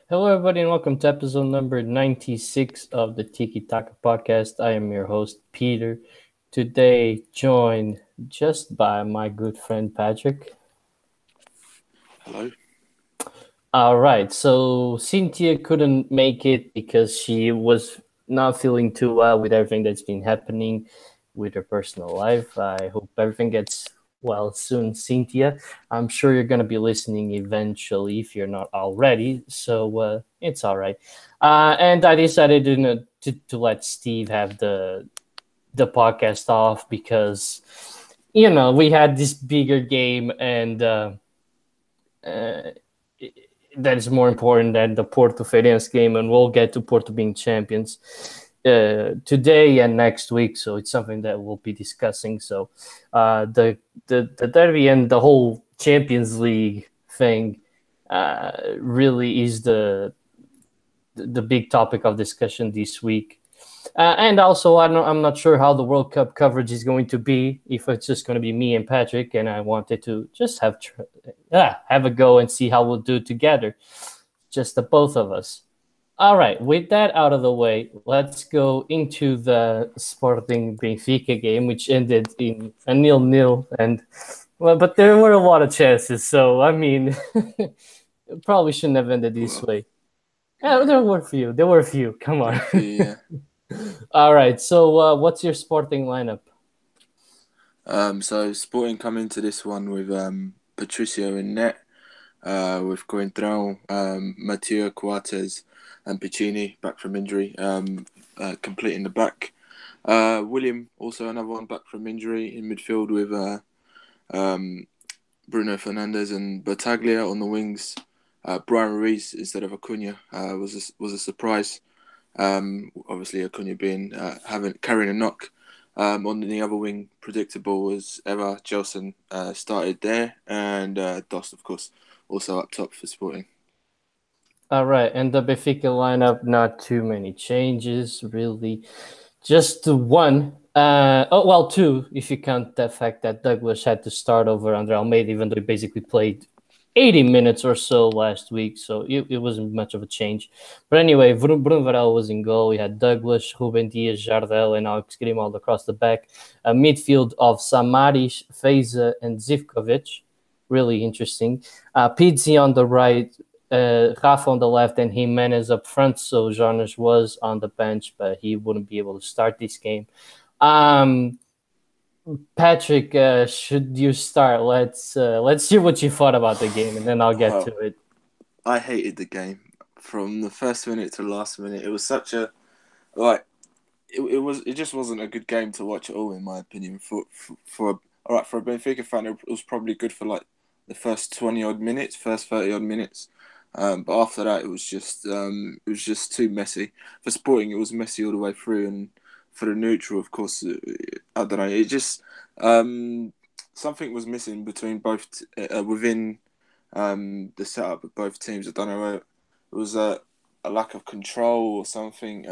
Hello, everybody, and welcome to episode number 96 of the Tiki Taka podcast. I am your host, Peter. Today, joined just by my good friend, Patrick. Hello. All right, so Cynthia couldn't make it because she was not feeling too well with everything that's been happening with her personal life. I hope everything gets well soon, Cynthia. I'm sure you're going to be listening eventually if you're not already, so it's all right. And I decided to let Steve have the podcast off because, we had this bigger game and. Uh, that is more important than the Porto Feirense game, and we'll get to Porto being champions today and next week. So it's something that we'll be discussing. So the derby and the whole Champions League thing really is the big topic of discussion this week. And also, I'm not sure how the World Cup coverage is going to be. If it's just going to be me and Patrick, and I wanted to just have a go and see how we'll do together, just the both of us. All right, with that out of the way, let's go into the Sporting Benfica game, which ended in a 0-0, and well, but there were a lot of chances. So I mean, probably shouldn't have ended this Well, way. Yeah, yeah, there were a few. There were a few. Come there on. are a few. Yeah. All right. So, what's your Sporting lineup? So Sporting come into this one with Patricio in net, with Coentrão, Matteo Coates, and Piccini back from injury, completing the back. William also another one back from injury in midfield with um, Bruno Fernandes and Battaglia on the wings. Brian Ruiz instead of Acuna was a surprise. Obviously, Acuna being carrying a knock. On the other wing, predictable as ever, Gelson started there, and Dost, of course, also up top for Sporting. All right, and the Benfica lineup, not too many changes, really. Just the one. Oh well, two if you count the fact that Douglas had to start over Andre Almeida, even though he basically played 80 minutes or so last week, so it wasn't much of a change. But anyway, Bruno Varela was in goal. We had Douglas, Ruben Dias, Jardel, and Alex Grimaldo across the back. A midfield of Samaris, Feza, and Zivkovic. Really interesting. Pizzi on the right, Rafa on the left, and Jimenez up front. So Jonas was on the bench, but he wouldn't be able to start this game. Um, Patrick, should you start? Let's hear what you thought about the game, and then I'll get to Oh, it. I hated the game from the first minute to the last minute. It was such a like it just wasn't a good game to watch at all, in my opinion. For all right, for a Benfica fan, it was probably good for like the first 20 odd minutes, first 30 odd minutes. But after that, it was just too messy. For Sporting, it was messy all the way through, and for the neutral, of course, I don't know. It just something was missing between within the setup of both teams. I don't know. It was a lack of control or something.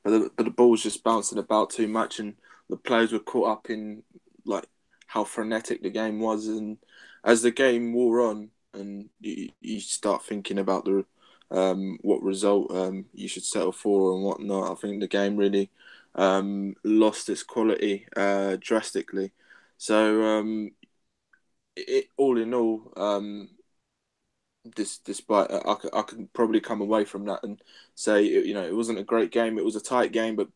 But the ball was just bouncing about too much, and the players were caught up in like how frenetic the game was. And as the game wore on, and you start thinking about the what result you should settle for and whatnot, I think the game really lost its quality drastically. So all in all, despite I could probably come away from that and say it wasn't a great game. It was a tight game, but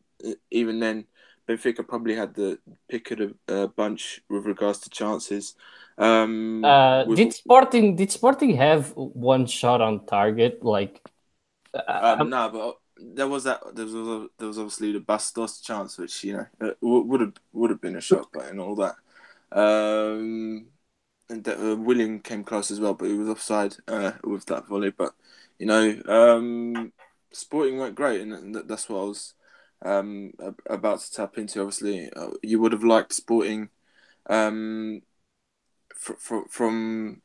even then, Benfica probably had the pick of the bunch with regards to chances. With Did Sporting have one shot on target? Like, no, but there was obviously the Bastos chance, which would have been a shot, but and all that. Um, and William came close as well, but he was offside with that volley. But Sporting went great, and that's what I was about to tap into. Obviously, you would have liked Sporting um, from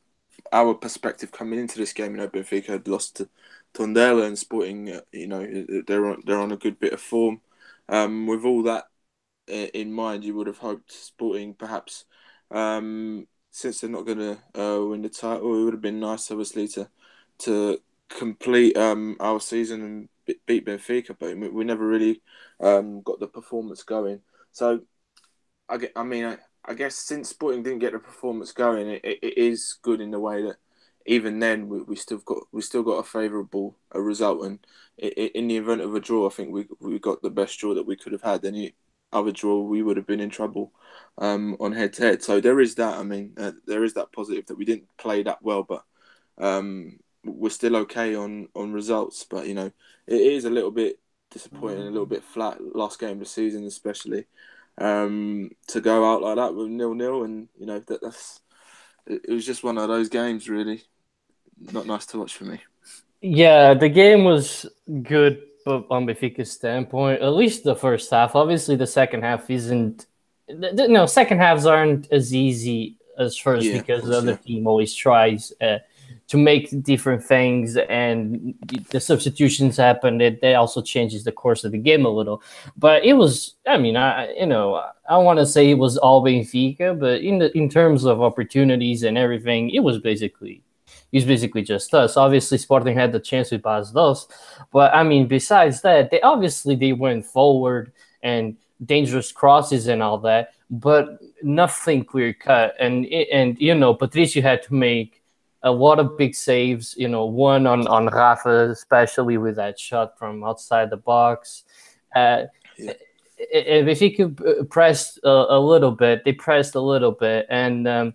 our perspective coming into this game. Benfica had lost to Tondela, and Sporting, they're on a good bit of form. With all that in mind, you would have hoped Sporting perhaps. Since they're not going to win the title, it would have been nice, obviously, to complete our season and beat Benfica, but we never really got the performance going. So I mean, I guess since Sporting didn't get the performance going, it is good in the way that even then we still got a favourable result, and in the event of a draw, I think we got the best draw that we could have had. Any other draw, we would have been in trouble on head to head. So there is that. I mean, there is that positive that we didn't play that well, but we're still okay on results. But it is a little bit disappointing, a little bit flat last game of the season, especially to go out like that with 0-0, and that's it was just one of those games, really not nice to watch for me. Yeah, the game was good, but on Benfica's standpoint, at least the first half. Obviously, the second half isn't. No, second halves aren't as easy as first Yeah, of because the course, other yeah, team always tries to make different things, and the substitutions happen. It also changes the course of the game a little. But it was. I mean, I want to say it was all Benfica, but in terms of opportunities and everything, it was basically just us. Obviously, Sporting had the chance with Bas Dos, but I mean, besides that, they went forward and dangerous crosses and all that, but nothing clear cut. And Patricio had to make a lot of big saves. One on Rafa, especially with that shot from outside the box. Uh, yeah, if he could press a little bit, they pressed a little bit, and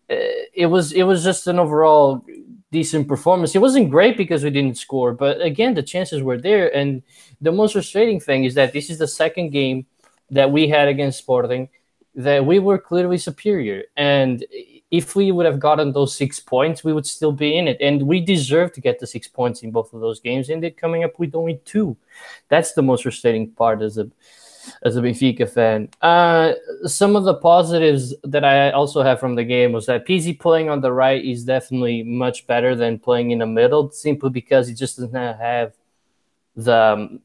it was just an overall decent performance. It wasn't great because we didn't score, but again, the chances were there. And the most frustrating thing is that this is the second game that we had against Sporting that we were clearly superior. And if we would have gotten those 6 points, we would still be in it. And we deserve to get the 6 points in both of those games. And they're coming up with only two. That's the most frustrating part as a Benfica fan. Some of the positives that I also have from the game was that PZ playing on the right is definitely much better than playing in the middle, simply because he just doesn't have the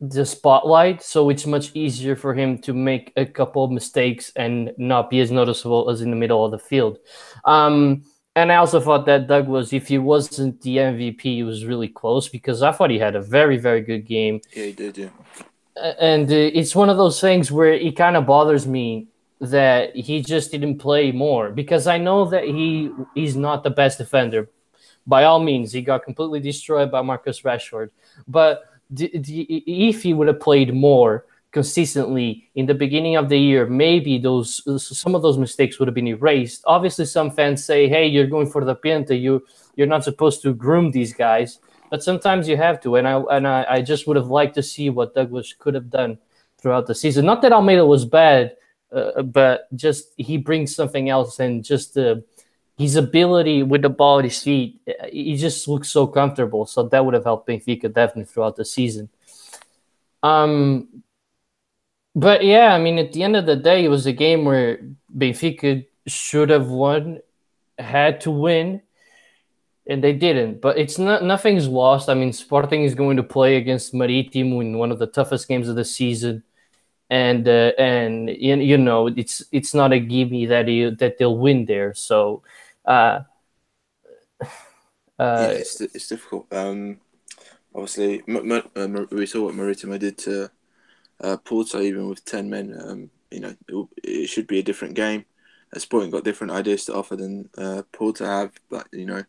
the spotlight, so it's much easier for him to make a couple of mistakes and not be as noticeable as in the middle of the field. Um, and I also thought that Douglas, if he wasn't the MVP, he was really close because I thought he had a very, very good game. yeah, he did, yeah, And it's one of those things where it kind of bothers me that he just didn't play more because I know that he's not the best defender. By all means, he got completely destroyed by Marcus Rashford. But if he would have played more consistently in the beginning of the year, maybe those some of those mistakes would have been erased. Obviously, some fans say, "Hey, you're going for the Pinta. You're not supposed to groom these guys." But sometimes you have to, and I just would have liked to see what Douglas could have done throughout the season. Not that Almeida was bad, but just he brings something else, and just his ability with the ball at his feet, he just looks so comfortable. So that would have helped Benfica definitely throughout the season. Um, but yeah, I mean, at the end of the day, it was a game where Benfica should have won, had to win, and they didn't. But it's not nothing's lost. I mean, Sporting is going to play against Marítimo in one of the toughest games of the season, and it's not a gimme that they'll win there. So. Uh, yeah. uh, It's difficult. Obviously, we saw what Maritimo did to Porto, even with 10 men. It should be a different game. Sporting got different ideas to offer than Porto have, but when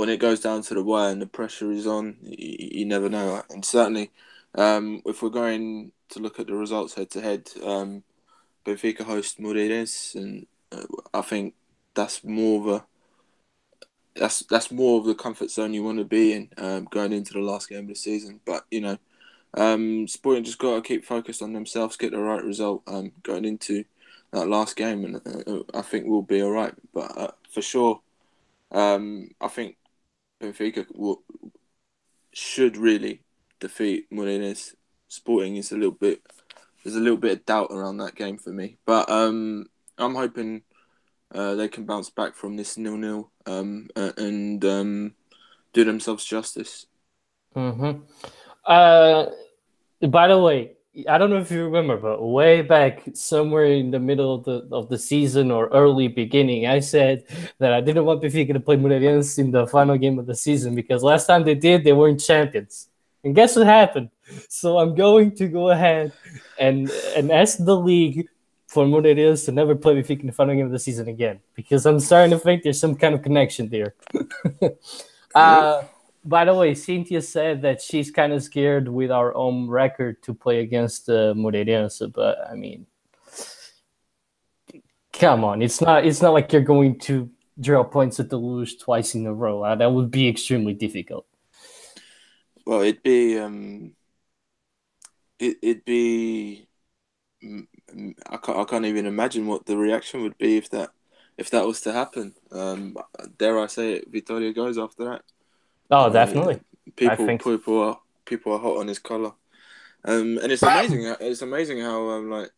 it goes down to the wire and the pressure is on, you never know. And certainly, if we're going to look at the results head to head, Benfica host Moreirense, and I think that's more of a that's more of the comfort zone you want to be in going into the last game of the season. But Sporting just got to keep focused on themselves, get the right result going into that last game, and I think we'll be all right. But for sure, I think Benfica should really defeat Morenes. Sporting is a little bit. There's a little bit of doubt around that game for me, but I'm hoping they can bounce back from this 0-0 and do themselves justice. mm-hmm. uh, by the way, I don't know if you remember, but way back somewhere in the middle of the season or early beginning, I said that I didn't want Benfica to play Moreirense in the final game of the season because last time they did, they weren't champions. And guess what happened? So I'm going to go ahead and ask the league for Moreirense to never play Benfica in the final game of the season again because I'm starting to think there's some kind of connection there. Oh, uh, by the way, Cynthia said that she's kind of scared with our own record to play against Moreirense, but I mean, come on, it's not like you're going to draw points at the lose twice in a row. That would be extremely difficult. well, it'd be. I can't even imagine what the reaction would be if that was to happen. Dare I say it? Vitoria goes after that. You Oh, know, definitely. I think so. people are hot on his collar. And it's amazing. It's amazing how like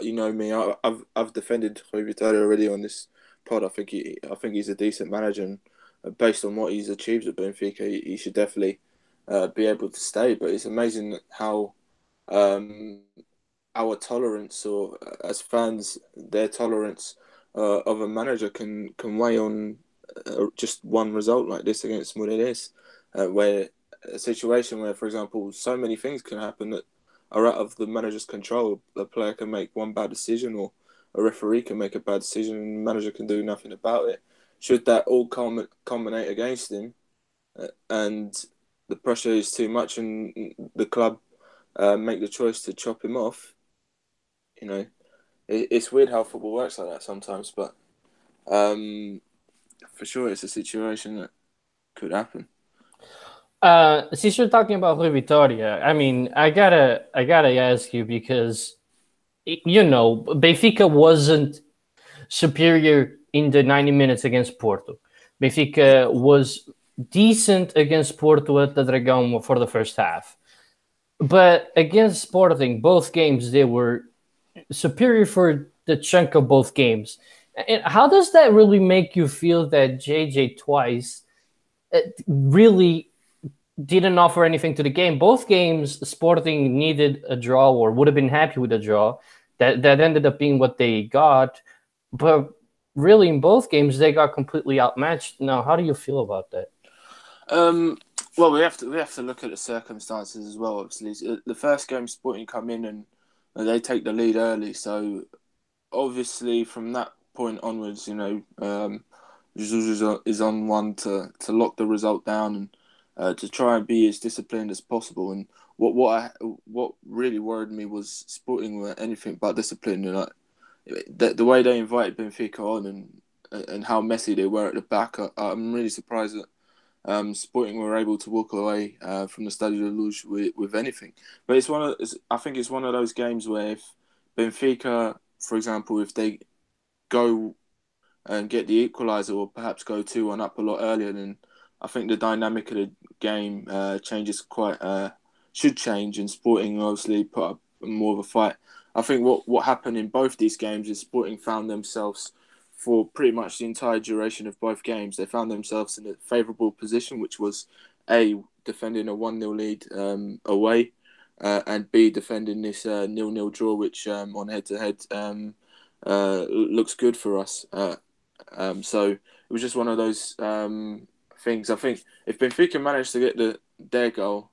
you know me. I've defended Rui Vitória already on this pod. I think he's a decent manager, and based on what he's achieved at Benfica, he should definitely be able to stay. But it's amazing how um, our tolerance, or as fans, their tolerance of a manager can weigh on just one result like this against Moreira, where a situation where, for example, so many things can happen that are out of the manager's control. A player can make one bad decision, or a referee can make a bad decision, and the manager can do nothing about it. Should that all culminate against him, and the pressure is too much, and the club make the choice to chop him off, you know, it's weird how football works like that sometimes. But um, for sure, it's a situation that could happen. Since you're talking about Rui Vitória, I mean, I gotta ask you because Benfica wasn't superior in the 90 minutes against Porto. Yeah. Benfica was decent against Porto at the Dragão for the first half. But against Sporting, both games they were superior for the chunk of both games. And how does that really make you feel that JJ twice really didn't offer anything to the game? Both games, Sporting needed a draw or would have been happy with a draw. That ended up being what they got. But really, in both games, they got completely outmatched. Now, how do you feel about that? Um, well, we have to look at the circumstances as well. Obviously, the first game, Sporting come in and they take the lead early. So obviously, from that point onwards, you know, Jesus is on one to lock the result down and to try and be as disciplined as possible. And what really worried me was Sporting were anything but disciplined. And the way they invited Benfica on and how messy they were at the back, I'm really surprised that Sporting were able to walk away from the Stadio de Luz with anything. But I think it's one of those games where if Benfica, for example, if they go and get the equaliser or perhaps go 2-1 up a lot earlier, then I think the dynamic of the game changes quite should change, and Sporting obviously put up more of a fight. I think what happened in both these games is Sporting found themselves for pretty much the entire duration of both games. They found themselves in a favourable position, which was A, defending a 1-0 lead away, and B, defending this 0-0 draw, which on head-to-head looks good for us. So it was just one of those things. I think if Benfica managed to get their goal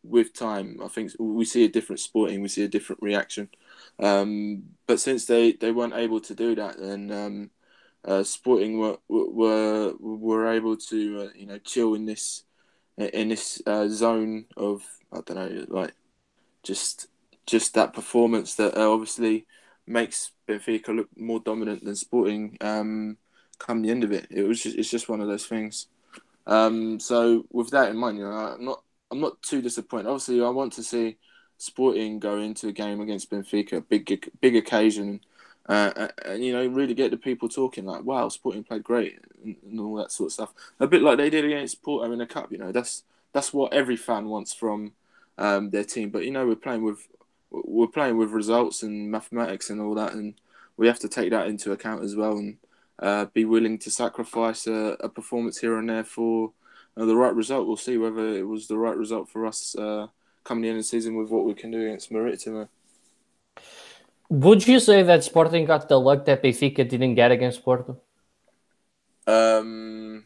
with time, I think we see a different Sporting, we see a different reaction. But since they weren't able to do that, then Sporting were able to chill in this zone of, I don't know, like just just that performance that obviously makes Benfica look more dominant than Sporting. Come the end of it, it's just one of those things. So with that in mind, I'm not too disappointed. Obviously, I want to see Sporting go into a game against Benfica, big occasion, and really get the people talking like, wow, Sporting played great and all that sort of stuff. A bit like they did against Porto in the cup. That's what every fan wants from their team. But we're playing with results and mathematics and all that, and we have to take that into account as well, and be willing to sacrifice a performance here and there for the right result. We'll see whether it was the right result for us coming in the season with what we can do against Maritimo. Would you say that Sporting got the luck that Benfica didn't get against Porto? Um,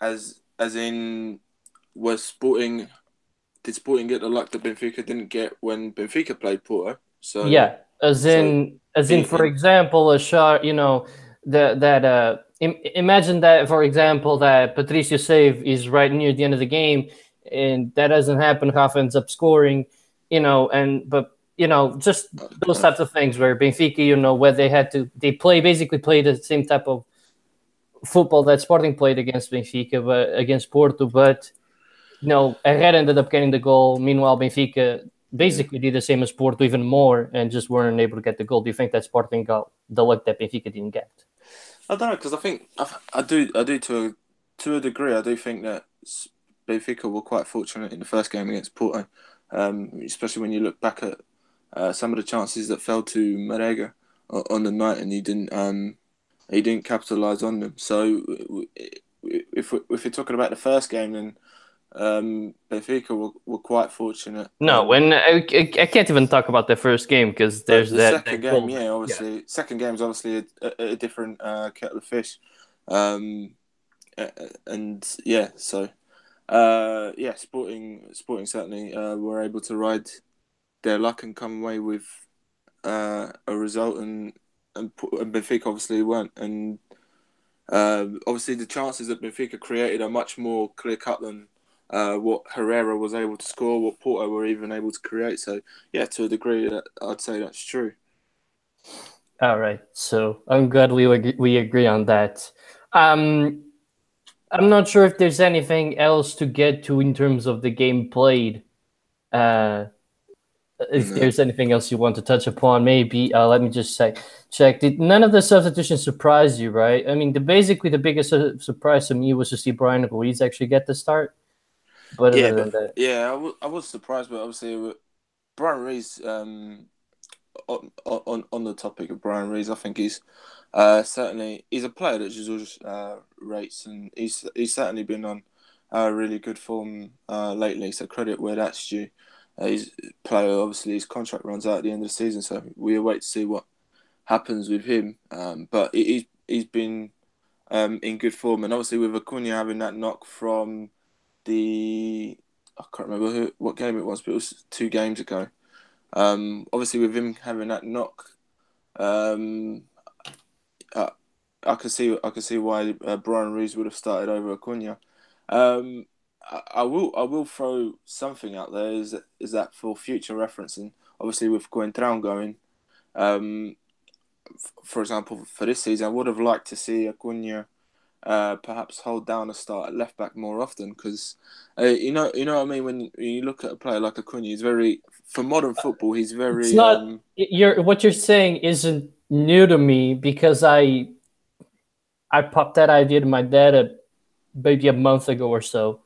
as in, was Sporting did Sporting get the luck that Benfica didn't get when Benfica played Porto? So Yeah, as so in, as in, for in example, a shot. Imagine that, for example, that Patricio save is right near the end of the game, and that doesn't happen. Rafa ends up scoring, just those uh, types of things where Benfica, where they basically play the same type of football that Sporting played against Benfica, but against Porto, but Herrera ended up getting the goal. Meanwhile, Benfica yeah. basically did the same as Porto, even more, and just weren't able to get the goal. Do you think that Sporting got the luck that Benfica didn't get? I don't know because I think I do to a degree. I do think that Benfica were quite fortunate in the first game against Porto, especially when you look back at some of the chances that fell to Marega on the night, and he didn't capitalise on them. So if we're talking about the first game, then Benfica were quite fortunate. No, when I can't even talk about the first game because But there's the that second game, goal. yeah, Yeah, obviously, second game is obviously a different kettle of fish, um, and yeah, so yeah, Sporting certainly were able to ride their luck and come away with a result, and Benfica obviously weren't, and obviously the chances that Benfica created are much more clear cut than what Herrera was able to score, what Porto were even able to create. So yeah, to a degree, I'd say that's true. all right. So I'm glad we agree on that. Um, I'm not sure if there's anything else to get to in terms of the game played. Uh, if No. there's anything else you want to touch upon, maybe let me just check. Did none of the substitutions surprise you, right? I mean, basically the biggest surprise to me was to see Brian Ruiz actually get the start. But Yeah, other but than that, yeah, I was surprised, but obviously Brian Rees, on the topic of Brian Rees, I think certainly he's a player that Jesus rates, and he's certainly been on really good form lately. So credit where that's due. He's a player. Obviously, his contract runs out at the end of the season, so we await to see what happens with him. But he's been in good form, and obviously with Acuna having that knock from the I can't remember what game it was, but it was 2 games ago. Obviously with him having that knock, um, I, I can see why Brian Rees would have started over Acuna. Um, I will throw something out there is that for future reference, and obviously with Coentrão going, um, for example, for this season, I would have liked to see Acuna perhaps hold down a start at left back more often because you know what I mean when you look at a player like Acuna, he's very for modern football. He's it's very not what you're saying isn't new to me because I popped that idea to my dad maybe a month ago or so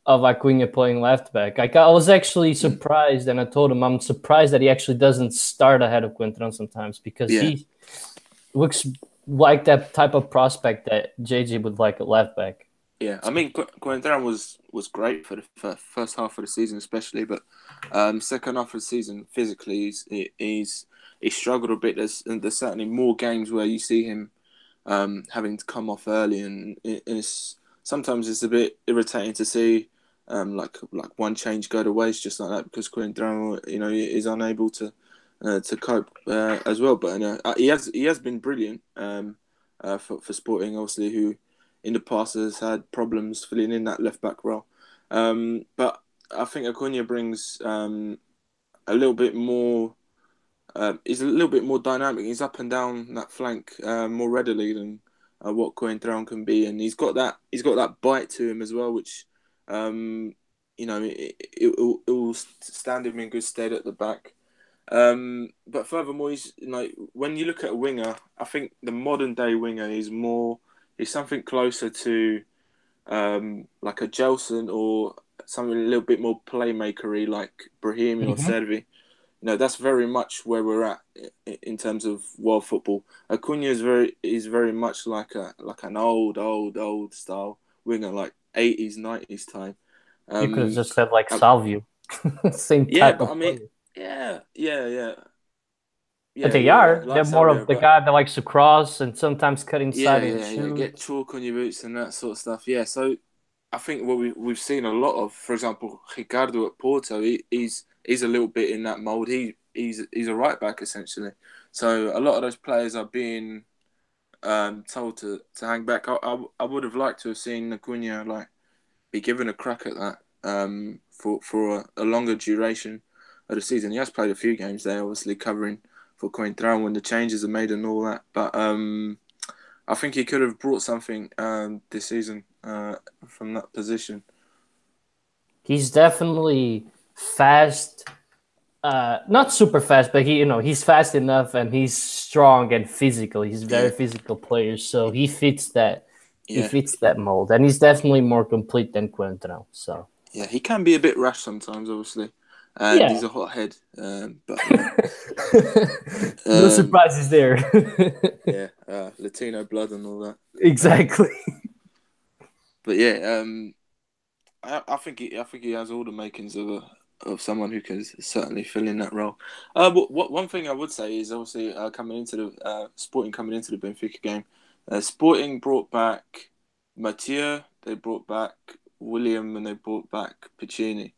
of Acuna playing left back. I was actually surprised, and I told him I'm surprised that he actually doesn't start ahead of Quintron sometimes because yeah. he looks like that type of prospect that JJ would like at left back. Yeah, I mean, Coentrão was great for the first half of the season, especially, but second half of the season, physically, he struggled a bit. There's certainly more games where you see him having to come off early, and sometimes it's a bit irritating to see like one change go to waste just like that because Coentrão, is unable to cope as well. But he has been brilliant for Sporting, obviously, who in the past has had problems filling in that left back role. But I think Acuna brings a little bit more. He's a little bit more dynamic. He's up and down that flank more readily than what Coentrão can be, and he's got that bite to him as well, which it will stand him in good stead at the back. But furthermore, he's like when you look at a winger, I think the modern day winger is something closer to like a Gelson or something a little bit more playmakery like Brahimi or Mm-hmm. Servi. That's very much where we're at in terms of world football. Acuna is very much like an old style winger, like 80s, 90s time. You could have Um, just said like uh, Salvio, same yeah, type but of I mean, player. yeah, They yeah, are. They're like more Salvio, of the but guy that likes to cross and sometimes cut inside and yeah, shoot. get chalk on your boots and that sort of stuff. Yeah, so I think what we've seen a lot of, for example, Ricardo at Porto, he's a little bit in that mold. He's a right back essentially. So a lot of those players are being told to hang back. I would have liked to have seen Acuna like be given a crack at that for a longer duration of the season. He has played a few games there, obviously covering for Coentrão when the changes are made and all that. But I think he could have brought something this season from that position. He's definitely fast. Not super fast, but he's fast enough and he's strong and physical. He's a very Yeah, physical player, so he fits that. He yeah, fits that mold, and he's definitely more complete than Coentrão. So yeah. He can be a bit rash sometimes, obviously, and yeah, he's a hothead. But you know, no um, surprises there. yeah, Latino blood and all that. Exactly. But yeah, I think he has all the makings of someone who can certainly fill in that role. One thing I would say is obviously coming into the Sporting coming into the Benfica game, Sporting brought back Mathieu, they brought back William, and they brought back Piccini.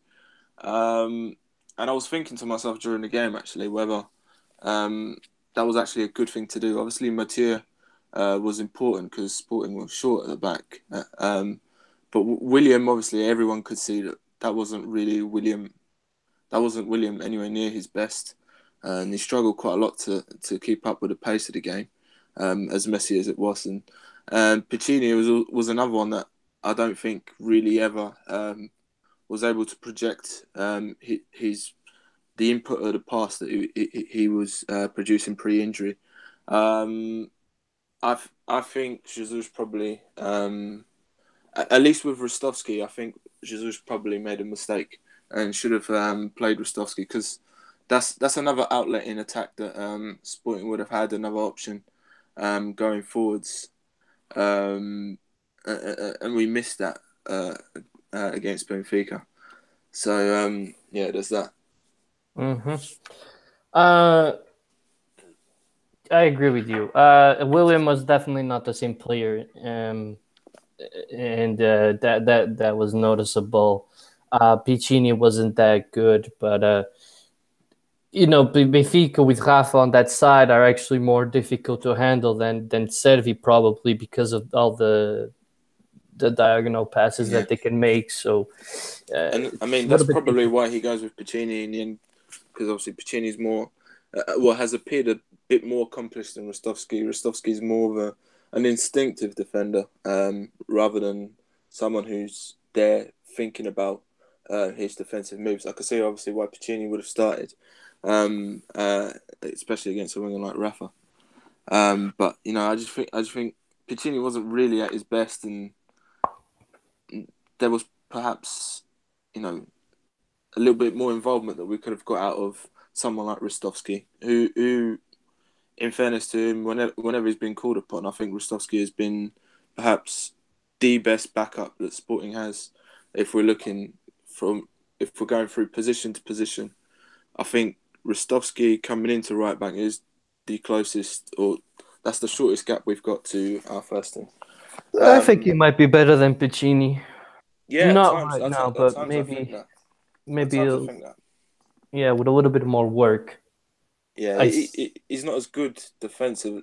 Um, and I was thinking to myself during the game actually whether um, that was actually a good thing to do. Obviously, Mathieu was important because Sporting was short at the back. But William, obviously, everyone could see that that wasn't really William. That wasn't William anywhere near his best, and he struggled quite a lot to keep up with the pace of the game, as messy as it was. And Piccini was another one that I don't think really ever was able to project his the input of the pass that he was producing pre-injury. Um, I think Jesus probably. At least with Rostovsky, I think Jesus probably made a mistake and should have played Rostovsky because that's another outlet in attack that Sporting would have had another option going forwards, and we missed that against Benfica. So yeah, there's that. Hmm. I agree with you. William was definitely not the same player, and that was noticeable. Piccini wasn't that good, but Benfica with Rafa on that side are actually more difficult to handle than Servi probably because of all the diagonal passes Yeah, that they can make. So and I it's mean a that's little bit probably different. why he goes with Piccini in the end because obviously Piccini's more has appeared a bit more accomplished than Rostovsky. Rostovsky's more of an instinctive defender rather than someone who's there thinking about his defensive moves. I could see obviously why Piccini would have started, um, uh, especially against a winger like Rafa. But you know, I just think Piccini wasn't really at his best, and there was perhaps you know a little bit more involvement that we could have got out of someone like Rostovsky, who in fairness to him, whenever he's been called upon, I think Rostovsky has been perhaps the best backup that Sporting has. If we're looking from, if we're going through position to position, I think Rostovsky coming into right back is the closest, or that's the shortest gap we've got to our first team. I think Um, he might be better than Piccini. yeah, at Not times, right now, at but times I think that. At maybe times I think that. yeah, with a little bit more work. Yeah, I. he's not as good defensively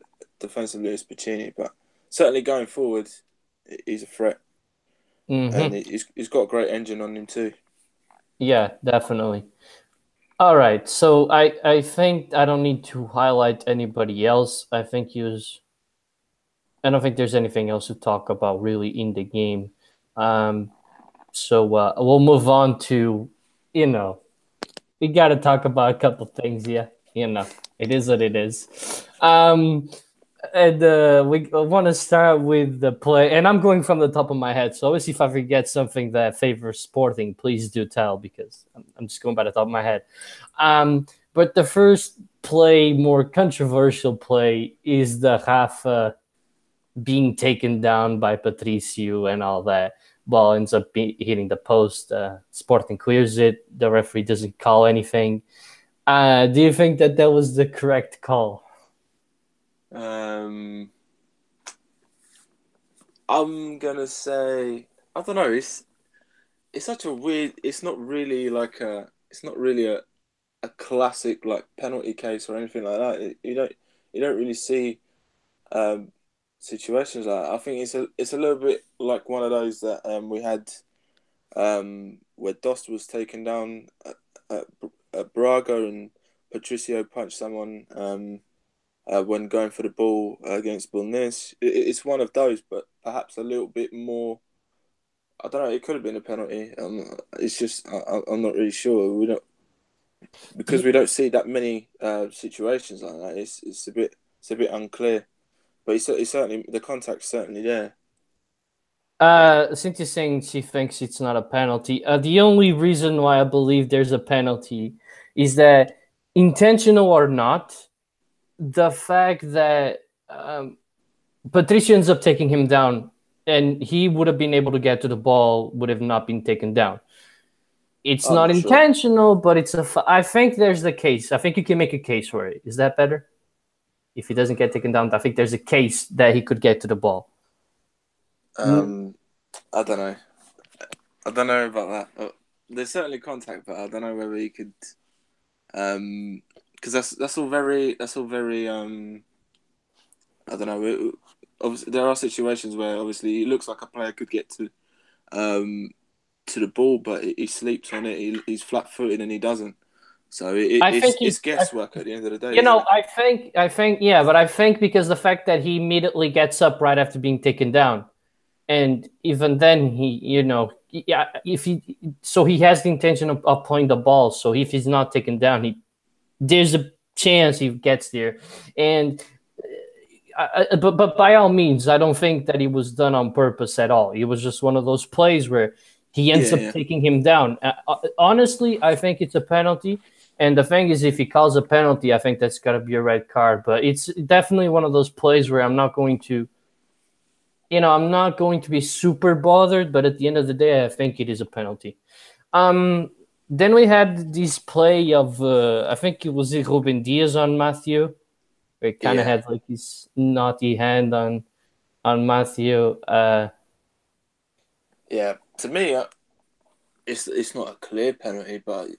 as Piccini, but certainly going forward, he's a threat, and Mm-hmm. he's got a great engine on him too. Yeah, definitely. All right, so I think I don't need to highlight anybody else. I don't think there's anything else to talk about really in the game. Um, so we'll move on to, you know, we got to talk about a couple things. Yeah, it is what it is. And we want to start with the play, and I'm going from the top of my head. So obviously, if I forget something that favors Sporting, please do tell because I'm just going by the top of my head. But the first play, more controversial play, is the Rafa being taken down by Patricio and all that. Ball ends up hitting the post. Sporting clears it. The referee doesn't call anything. Do you think that that was the correct call? I'm gonna say I don't know. It's such a weird. It's not really like a. It's not really a classic like penalty case or anything like that. You don't really see um situations like that. I think it's a little bit like one of those that we had where Dost was taken down at, at Braga and Patricio punched someone when going for the ball against Bulnes. It's one of those, but perhaps a little bit more. I don't know. It could have been a penalty. It's just I'm not really sure. We don't because we don't see that many situations like that. It's a bit unclear. But it's certainly the contact's certainly there. Since you're saying she thinks it's not a penalty, the only reason why I believe there's a penalty is that, intentional or not, the fact that Patricia ends up taking him down, and he would have been able to get to the ball, would have not been taken down. It's I'm not not sure. intentional, but I think there's the case. I think you can make a case for it. Is that better? If he doesn't get taken down, I think there's a case that he could get to the ball. I don't know. I don't know about that. There's certainly contact, but I don't know whether he could. Because that's all very. I don't know. Obviously, there are situations where obviously it looks like a player could get to the ball, but he sleeps on it. He's flat-footed and he doesn't. So I think it's guesswork at the end of the day, you isn't know, it? I think, yeah, but I think because the fact that he immediately gets up right after being taken down, and even then yeah, if he so he has the intention of playing the ball. So if he's not taken down, there's a chance he gets there, and but by all means, I don't think that it was done on purpose at all. It was just one of those plays where he ends Yeah, up yeah, taking him down. Honestly, I think it's a penalty. And the thing is, if he calls a penalty, I think that's got to be a red card. But it's definitely one of those plays where I'm not going to be super bothered. But at the end of the day, I think it is a penalty. Um, then we had this play of I think it was Ruben Diaz on Matthew. Where he kind of yeah, had like his naughty hand on Matthew. yeah. To me, it's not a clear penalty, but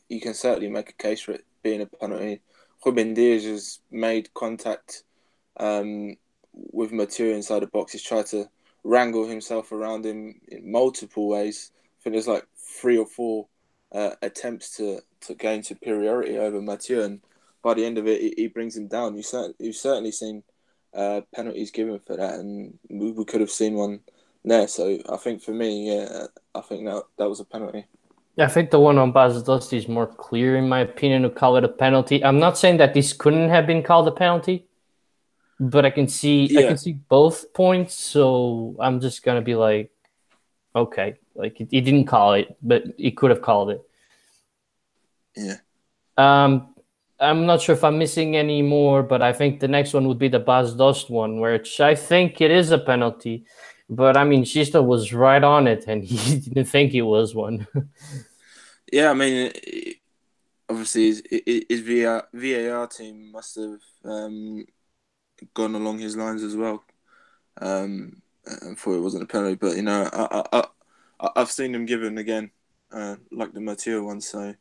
you can certainly make a case for it being a penalty. Ruben Diaz has made contact with Mathieu inside the box. He's tried to wrangle himself around him in multiple ways. I think there's like three or four attempts to gain superiority over Mathieu, and by the end of it, he brings him down. You've certainly seen penalties given for that, and we could have seen one there. So I think for me, yeah, I think that was a penalty. I think the one on Bas Dost is more clear, in my opinion, to call it a penalty. I'm not saying that this couldn't have been called a penalty, but I can Yeah, see both points. So I'm just gonna be like, okay, like he didn't call it, but he could have called it. yeah, Um, I'm not sure if I'm missing any more, but I think the next one would be the Bas Dost one, which I think it is a penalty. But I mean, Shista was right on it, and he didn't think it was one. yeah. I mean, obviously, his VAR team must have gone along his lines as well. And thought it wasn't a penalty, but I've seen them given again, like the Mathieu one. So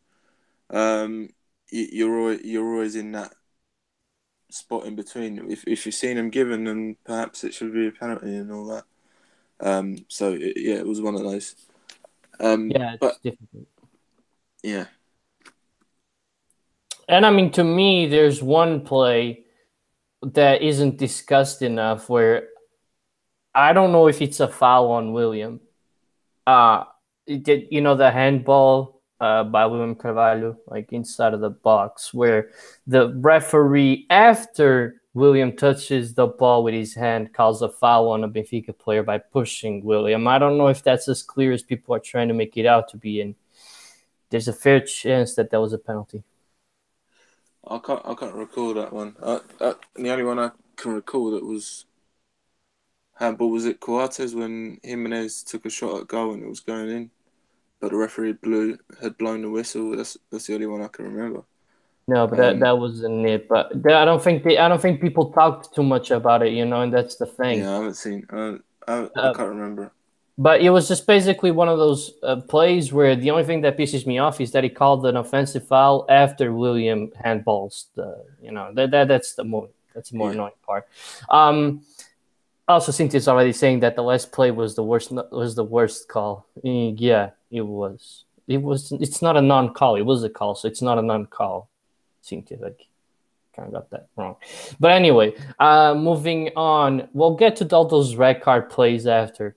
you're always in that spot in between. If you've seen them given, then perhaps it should be a penalty and all that. So yeah, it was one of those. Yeah, it's But difficult. yeah, And I mean, to me, there's one play that isn't discussed enough where I don't know if it's a foul on William. Uh, the handball by William Carvalho, like inside of the box, where the referee, after William touches the ball with his hand, calls a foul on a Benfica player by pushing William. I don't know if that's as clear as people are trying to make it out to be, and there's a fair chance that that was a penalty. I can't recall that one. The only one I can recall that was handball. Was it Coates when Jimenez took a shot at goal and it was going in, but the referee had blown the whistle? That's the only one I can remember. No, but that wasn't it. But I don't think people talked too much about it, and that's the thing. Yeah, I haven't seen. I can't remember. But it was just basically one of those plays where the only thing that pisses me off is that he called an offensive foul after William handballs that's the more Yeah, annoying part. Also, Cynthia's already saying that the last play was the worst call. Yeah, it was. It's not a non-call. It was a call, so it's not a non-call. Cynthia, like, kind of got that wrong. But anyway, moving on. We'll get to all those red card plays after.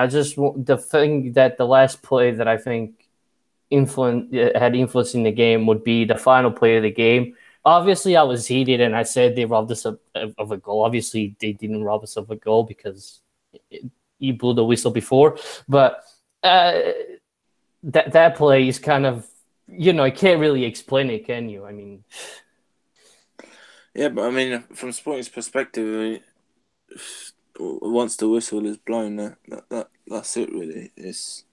Just the thing that the last play that I think had influence in the game would be the final play of the game. Obviously, I was heated and I said they robbed us of a goal. Obviously, they didn't rob us of a goal because he blew the whistle before. But that play is kind of, you can't really explain it, can you? I mean, yeah, but I mean, from Sporting's perspective, I mean, once the whistle is blown, that's it. Really, it's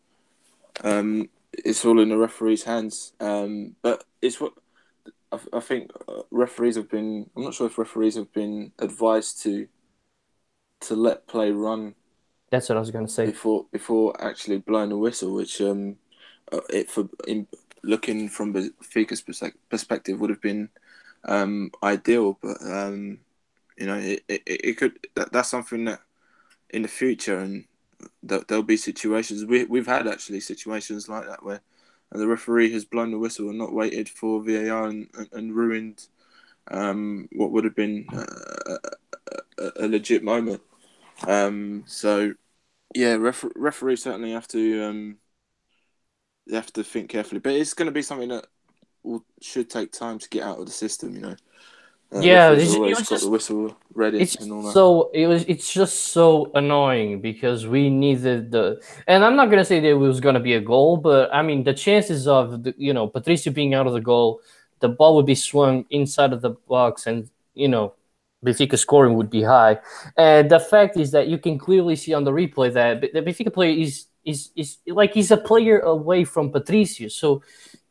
all in the referee's hands. But it's what I think referees have been. I'm not sure if referees have been advised to let play run. That's what I was going to say. Before actually blowing the whistle, which looking from Benfica's perspective would have been ideal, but it could. That's something that in the future, and there'll be situations. We've had actually situations like that where the referee has blown the whistle and not waited for VAR and ruined what would have been a legit moment. So yeah, referees certainly have to think carefully, but it's going to be something that should take time to get out of the system. Yeah, referees always got the whistle ready and all that. It's just so annoying because we needed and I'm not gonna say that it was gonna be a goal, but I mean the chances of Patricio being out of the goal, the ball would be swung inside of the box, and Benfica scoring would be high. And the fact is that you can clearly see on the replay that the Benfica player is like he's a player away from Patricio, so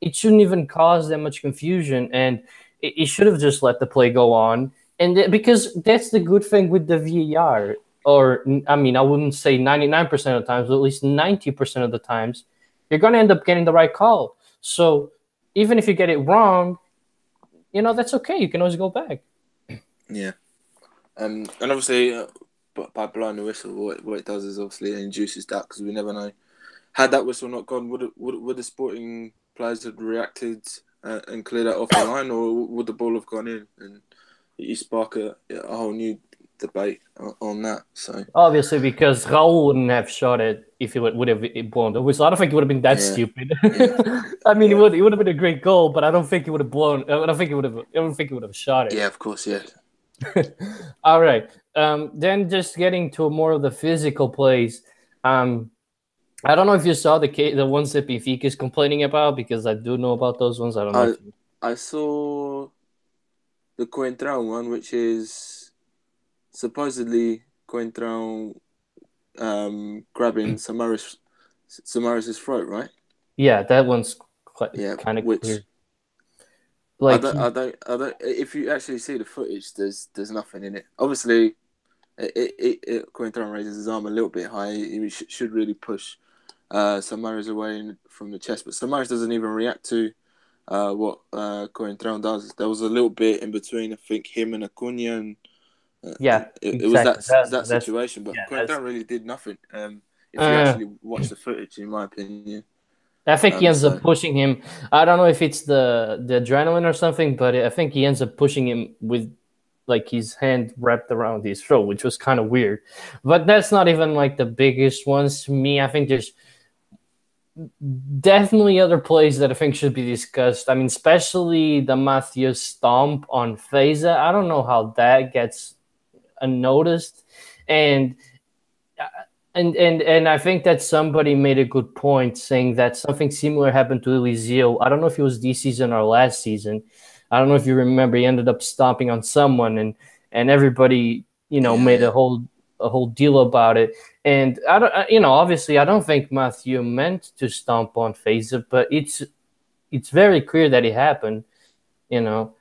it shouldn't even cause that much confusion, and it should have just let the play go on. And because that's the good thing with the VAR, or I mean, I wouldn't say 99% of the times, but at least 90% of the times, you're going to end up getting the right call. So even if you get it wrong, that's okay. You can always go back. Yeah. And obviously, by blowing the whistle, what it does is obviously it induces that, because we never know. Had that whistle not gone, would the Sporting players have reacted and cleared that off the line, or would the ball have gone in? And you spark a whole new debate on that. So obviously, because Raul wouldn't have shot it if it would have blown the whistle. I don't think it would have been that stupid. Yeah. I mean, it would have been a great goal, but I don't think it would have blown. I don't think it would have shot it. Yeah, of course, yeah. All right. Then just getting to more of the physical plays. I don't know if you saw the ones that Benfica is complaining about, because I do know about those ones. I don't know. I saw the Coentrão one, which is supposedly Coentrão grabbing Samaris' throat, right? Yeah, that one's kind of clear. Like, I don't. If you actually see the footage, there's nothing in it. Obviously, Coentrão raises his arm a little bit high. He should really push Samaris away from the chest, but Samaris doesn't even react to what Coentrão does. There was a little bit in between, I think, him and Acuna, and it was that situation. But Coentrão really did nothing. If you actually watch the footage, in my opinion. I think he ends up pushing him. I don't know if it's the adrenaline or something, but I think he ends up pushing him with like his hand wrapped around his throat, which was kind of weird. But that's not even like the biggest ones to me. I think there's definitely other plays that I think should be discussed. I mean, especially the Matheus stomp on Feza. I don't know how that gets unnoticed. And I think that somebody made a good point saying that something similar happened to Eliseo. I don't know if it was this season or last season. I don't know if you remember. He ended up stomping on someone, and everybody, made a whole a whole deal about it. And I don't, obviously, I don't think Matthew meant to stomp on Faza, but it's very clear that it happened. You know,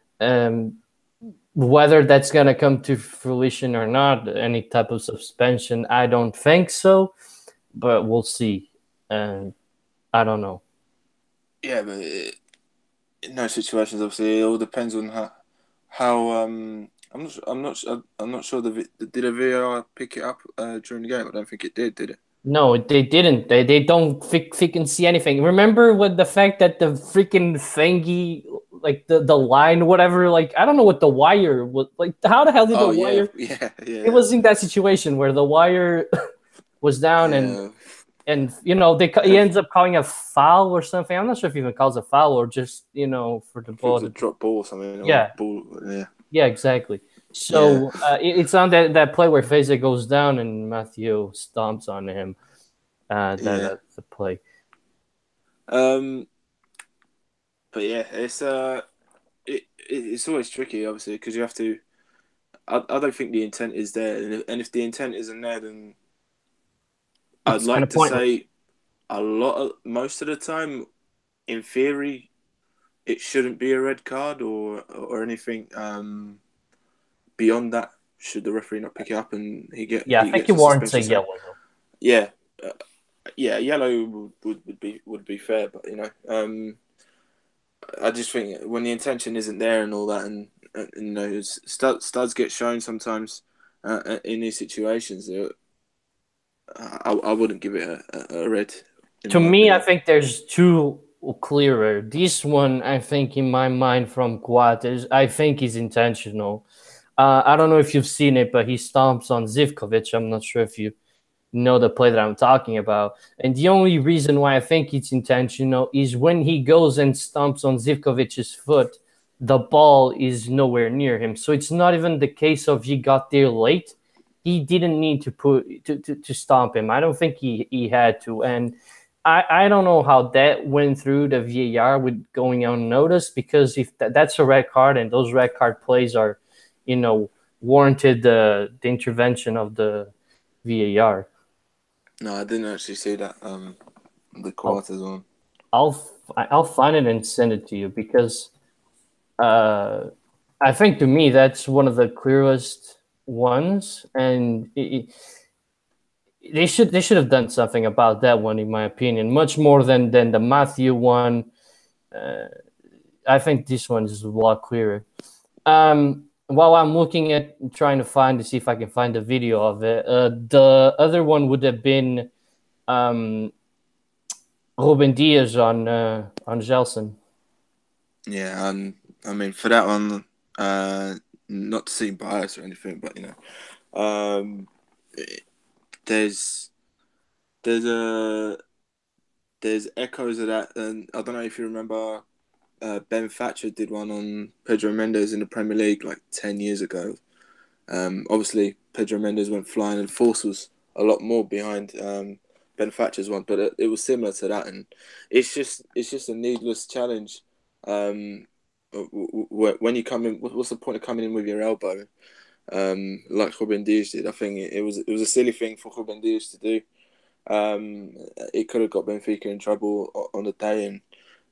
whether that's gonna come to fruition or not, any type of suspension, I don't think so, but we'll see. I don't know. Yeah, but in those situations, obviously, it all depends on how I'm not sure did a VAR pick it up during the game. I don't think it did it? No, they didn't. They don't freaking see anything. Remember with the fact that the freaking thingy, like the line, whatever, like I don't know what the wire was like. How the hell did the Oh yeah, wire? yeah, It yeah, was in that situation where the wire was down yeah. and he ends up calling a foul or something. I'm not sure if he even calls a foul or just for the If it ball was a to. drop ball or something, or Yeah, ball, yeah, yeah, exactly. yeah, So it's on that play where Feza goes down and Matthew stomps on him. yeah. That's the play. Um, but yeah, it's always tricky, obviously, because you have to. I don't think the intent is there, and if the intent isn't there, then I'd It's kind like of to pointless. say most of the time, in theory, it shouldn't be a red card or anything beyond that. Should the referee not pick it up and Yeah, I he think it gets a warrants a suspension? So yellow though. yeah, uh, yeah, yellow would be fair, but I just think when the intention isn't there and all that, and studs get shown sometimes in these situations. I wouldn't give it a red, in To my me, I opinion. think there's two clearer. This one, I think, in my mind, from Quat, I think is intentional. I don't know if you've seen it, but he stomps on Zivkovic. I'm not sure if you know the play that I'm talking about. And the only reason why I think it's intentional is when he goes and stomps on Zivkovic's foot, the ball is nowhere near him. So it's not even the case of he got there late. He didn't need to to stomp him. I don't think he had to. And I don't know how that went through the VAR with going unnoticed, because if that's a red card and those red card plays are, warranted the intervention of the VAR. No, I didn't actually see that. The I'll quarters one. I'll find it and send it to you because uh, I think to me that's one of the clearest ones, and they should have done something about that one, in my opinion, much more than the Matthew one. Uh, I think this one is a lot clearer. While I'm looking at trying to find to see if I can find the video of it, the other one would have been um, Ruben Diaz on Gelson. Yeah, and I mean for that one, not to seem biased or anything, but um, there's there's a there's echoes of that, and I don't know if you remember, Ben Thatcher did one on Pedro Mendes in the Premier League like 10 years ago. Obviously, Pedro Mendes went flying, and force was a lot more behind Ben Thatcher's one, but it was similar to that, and it's just a needless challenge. Um, when you come in, what's the point of coming in with your elbow? Like Ruben Dias did. I think it was a silly thing for Ruben Dias to do. It could have got Benfica in trouble on the day, and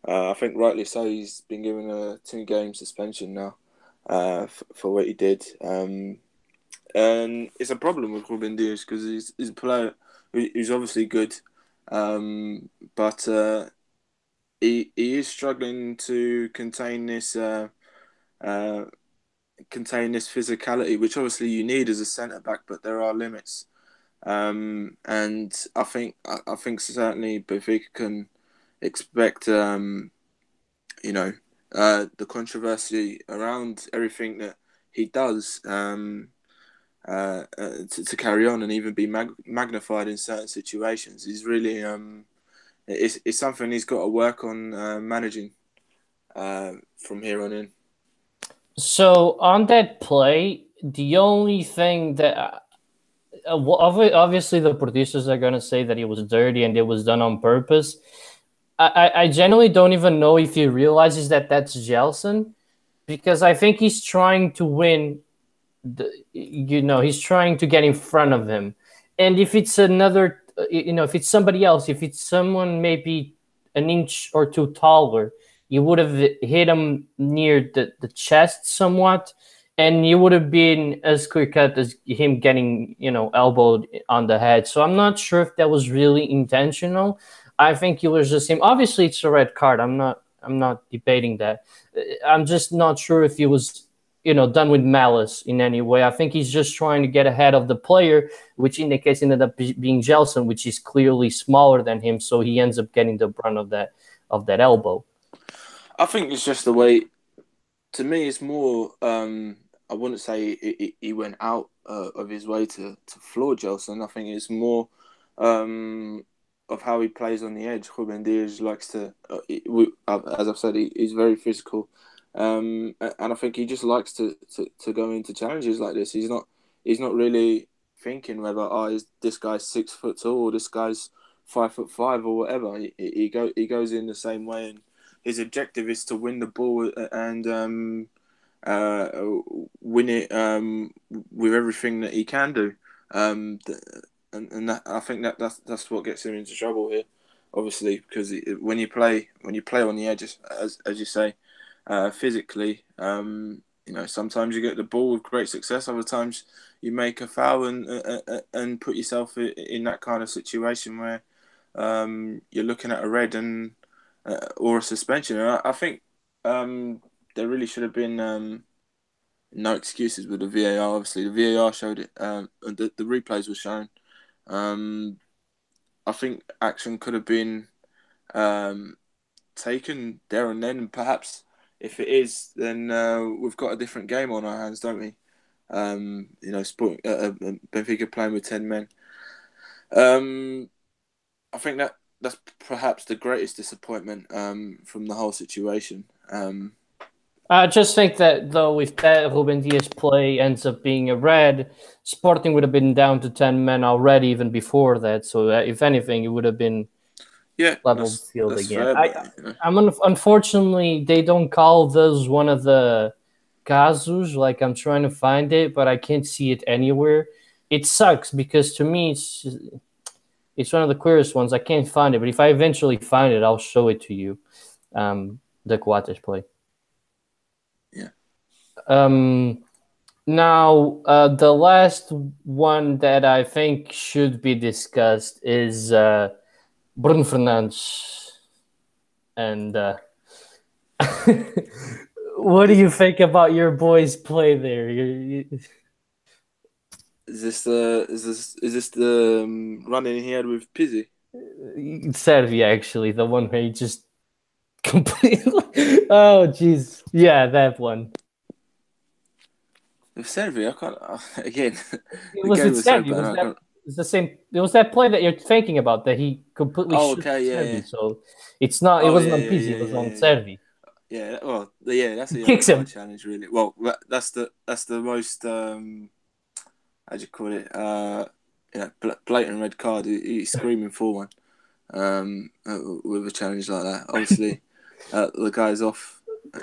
I think rightly so. He's been given a 2-game suspension now for what he did. And it's a problem with Ruben Dias because he's a player who's obviously good, but he is struggling to uh, contain this physicality, which obviously you need as a centre back, but there are limits. And I think certainly Benfica can expect the controversy around everything that he does. To carry on and even be magnified in certain situations. He's really it's something he's got to work on managing from here on in. So on that play, the only thing that obviously the producers are gonna say that it was dirty and it was done on purpose. I genuinely don't even know if he realizes that that's Gelson, because I think he's trying to win he's trying to get in front of him. And if it's another, if it's somebody else, if it's someone maybe an inch or two taller, you would have hit him near the chest somewhat, and you would have been as clear cut as him getting, elbowed on the head. So I'm not sure if that was really intentional. I think it was just him. Obviously, it's a red card. I'm not debating that. I'm just not sure if he was, done with malice in any way. I think he's just trying to get ahead of the player, which in the case ended up being Gelson, which is clearly smaller than him. So he ends up getting the brunt of that elbow. I think it's just the way. To me, it's more. I wouldn't say he went out of his way to floor Gelson. I think it's more of how he plays on the edge. Ruben Diaz likes to, as I've said, he's very physical, and I think he just likes to go into challenges like this. He's not really thinking whether is this guy's 6 foot tall or this guy's 5'5" or whatever. He goes in the same way, and his objective is to win the ball and uh, win it with everything that he can do. Um, and that, I think that's what gets him into trouble here, obviously, because when you play on the edges, as you say, physically, sometimes you get the ball with great success. Other times you make a foul and put yourself in that kind of situation where you're looking at a red and or a suspension. And I think there really should have been no excuses with the VAR. Obviously, the VAR showed it. And the replays were shown. I think action could have been taken there and then, and perhaps if it is, then we've got a different game on our hands, don't we? Benfica playing with 10 men. I think that's perhaps the greatest disappointment from the whole situation. I just think that, though, if that Ruben Diaz play ends up being a red, Sporting would have been down to 10 men already even before that. So, if anything, it would have been leveled field that's again. fair, but Unfortunately, they don't call those one of the casus. Like, I'm trying to find it, but I can't see it anywhere. It sucks because to me, it's one of the queerest ones. I can't find it, but if I eventually find it, I'll show it to you. The Coates play. Yeah. Now, the last one that I think should be discussed is Bruno Fernandes. And what do you think about your boy's play there? Is this the run-in he had with Pizzi? Servi, actually, the one where he just completely. Oh, jeez. Yeah, that one. With Servi, I can't. Again, It was it Servi. It's the same. It was that play that you're thinking about that he completely Oh, shoot okay, Servi. yeah. So it's not. It Oh, wasn't yeah, on yeah, Pizzi. yeah, It was yeah, on yeah. Servi. Yeah, well, yeah, that's a He yellow kicks card him. challenge, really. Well, that's the most how do you call it? Blatant red card. He's screaming for one. With a challenge like that, obviously, the guy's off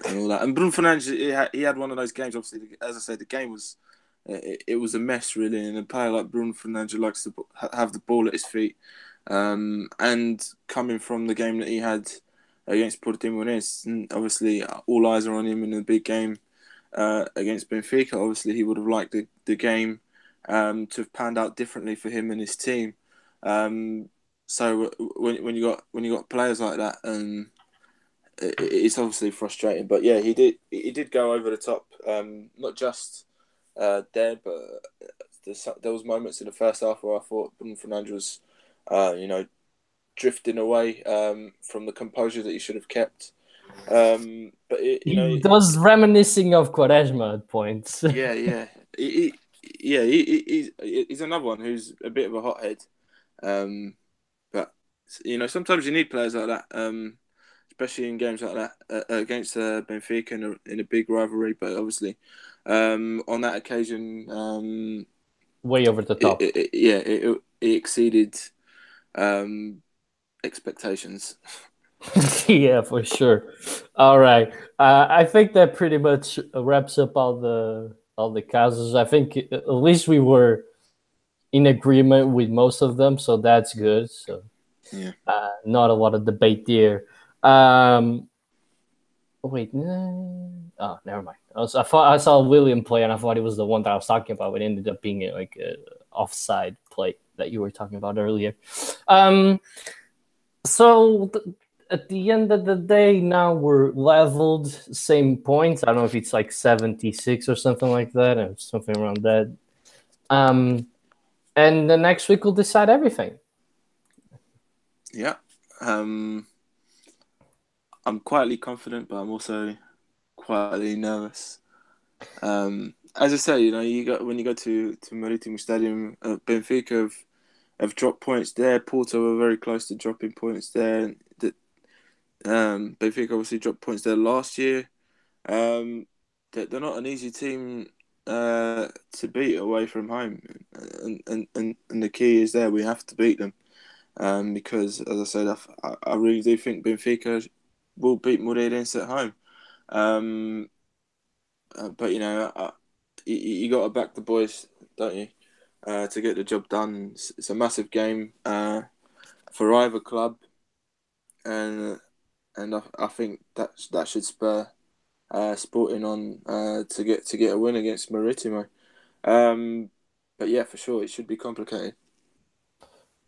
and all that. And Bruno Fernandes, he had one of those games. Obviously, as I said, the game was it was a mess, really. And a player like Bruno Fernandes likes to have the ball at his feet. And coming from the game that he had against Porto, and obviously all eyes are on him in the big game against Benfica. Obviously, he would have liked the game to have panned out differently for him and his team. So when you got players like that, it's obviously frustrating. But yeah, he did go over the top. Not just there, but there was moments in the first half where I thought Bruno Fernandes was, drifting away from the composure that he should have kept. But He was reminiscing of Quaresma at points. yeah. He's another one who's a bit of a hothead. But sometimes you need players like that, especially in games like that against Benfica in a big rivalry. But obviously, on that occasion, way over the top. It exceeded expectations. Yeah, for sure. All right. I think that pretty much wraps up all all the causes. I think at least we were in agreement with most of them, so that's good. So Yeah. not a lot of debate there. Um, wait, oh, never mind. I thought I saw William play, and I thought it was the one that I was talking about. It ended up being like a offside play that you were talking about earlier. Um, so at the end of the day, now we're leveled, same points. I don't know if it's like 76 or something like that, or something around that. Um, and the next week will decide everything. Yeah. I'm quietly confident, but I'm also quietly nervous. As I say, you got when you go to Maritimo Stadium, Benfica have dropped points there. Porto were very close to dropping points there. Benfica obviously dropped points there last year. They're not an easy team to beat away from home, and the key is there. We have to beat them, because as I said, I really do think Benfica will beat Moreirense at home. Um, but you got to back the boys, don't you, to get the job done. It's a massive game for either club, and I think that should spur Sporting on to get a win against Maritimo. Um, but yeah, for sure, it should be complicated.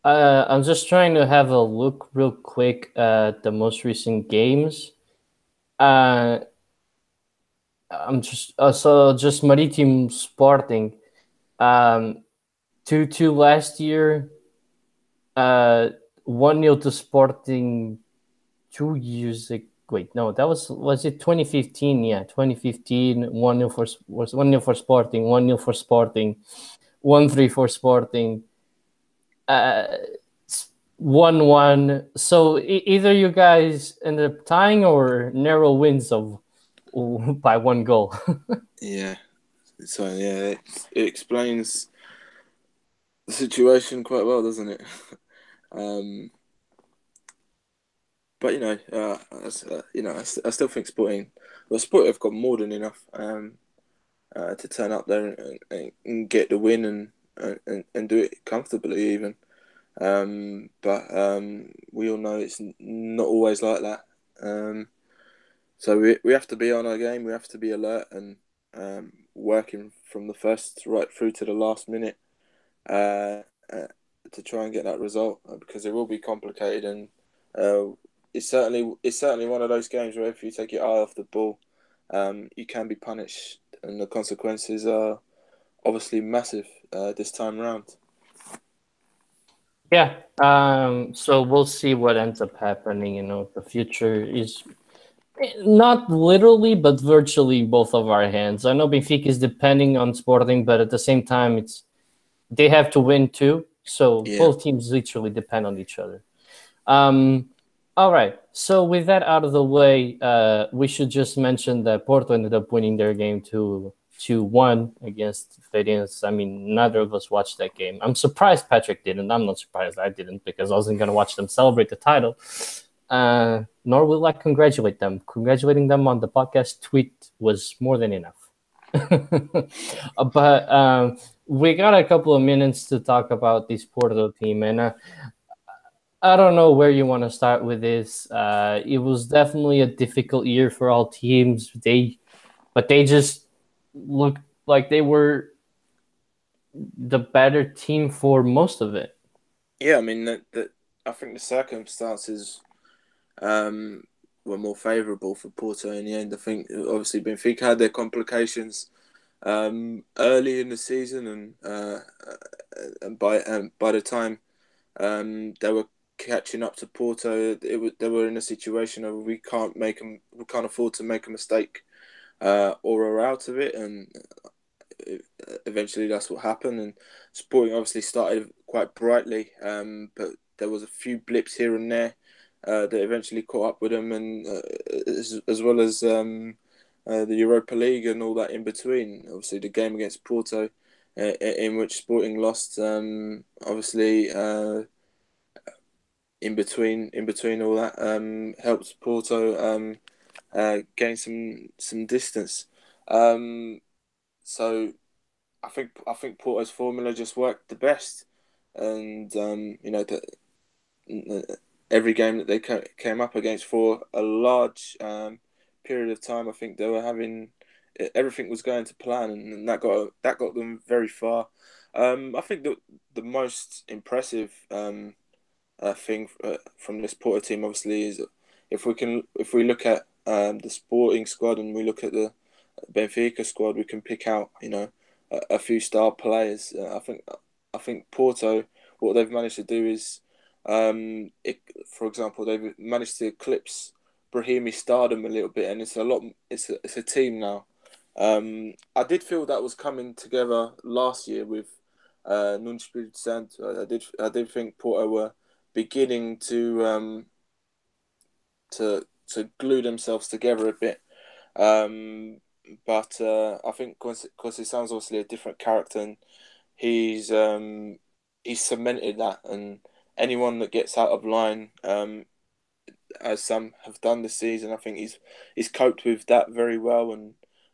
I'm just trying to have a look real quick at the most recent games. Uh, I'm just so just Maritim Sporting, 2-2 last year. Uh, 1-0 to Sporting 2 years ago. Wait, no, that was it 2015? Yeah, 2015. 1-0 was 1-0 for Sporting. 1-0 for Sporting. 1-3 for Sporting. Uh, 1-1. So either you guys ended up tying or narrow wins of by one goal. Yeah. So yeah, it explains the situation quite well, doesn't it? um, but I still think Sporting have got more than enough to turn up there and get the win and do it comfortably even. But we all know it's not always like that. So we have to be on our game. We have to be alert and working from the first right through to the last minute uh, uh, to try and get that result, because it will be complicated, and it's certainly one of those games where if you take your eye off the ball, you can be punished, and the consequences are obviously massive this time round. Yeah. So we'll see what ends up happening. The future is not literally, but virtually both of our hands. I know Benfica is depending on Sporting, but at the same time, they have to win too. So Yeah, both teams literally depend on each other. Um, all right. So with that out of the way, we should just mention that Porto ended up winning their game 2-1 against Feirense. I mean, neither of us watched that game. I'm surprised Patrick didn't. I'm not surprised I didn't, because I wasn't going to watch them celebrate the title. Nor will I congratulate them. Congratulating them on the podcast tweet was more than enough. But we got a couple of minutes to talk about this Porto team, and I don't know where you want to start with this. It was definitely a difficult year for all teams. But they just looked like they were the better team for most of it. yeah. I mean, I think the circumstances um, were more favourable for Porto in the end. I think obviously Benfica had their complications early in the season, and by the time they were catching up to Porto, they were in a situation of we can't afford to make a mistake, or we're out of it, and eventually that's what happened. And Sporting obviously started quite brightly, but there was a few blips here and there that eventually caught up with them, and as well as the Europa League and all that in between. Obviously, the game against Porto, in which Sporting lost, obviously in between all that, helped Porto gain some distance. So I think Porto's formula just worked the best, and every game that they came up against for a large period of time, I think they were having everything was going to plan, and that got them very far. I think the most impressive thing from this Porto team, obviously, is if we look at the Sporting squad and we look at the Benfica squad, we can pick out a few star players. I think Porto, what they've managed to do is, for example, they've managed to eclipse Brahimi's stardom a little bit, and it's a lot. It's a team now. I did feel that was coming together last year with Nuno Espírito Santo. I did think Porto were beginning to glue themselves together a bit. But I think because he sounds obviously a different character, and he's he's cemented that, and anyone that gets out of line, as some have done this season, I think he's coped with that very well,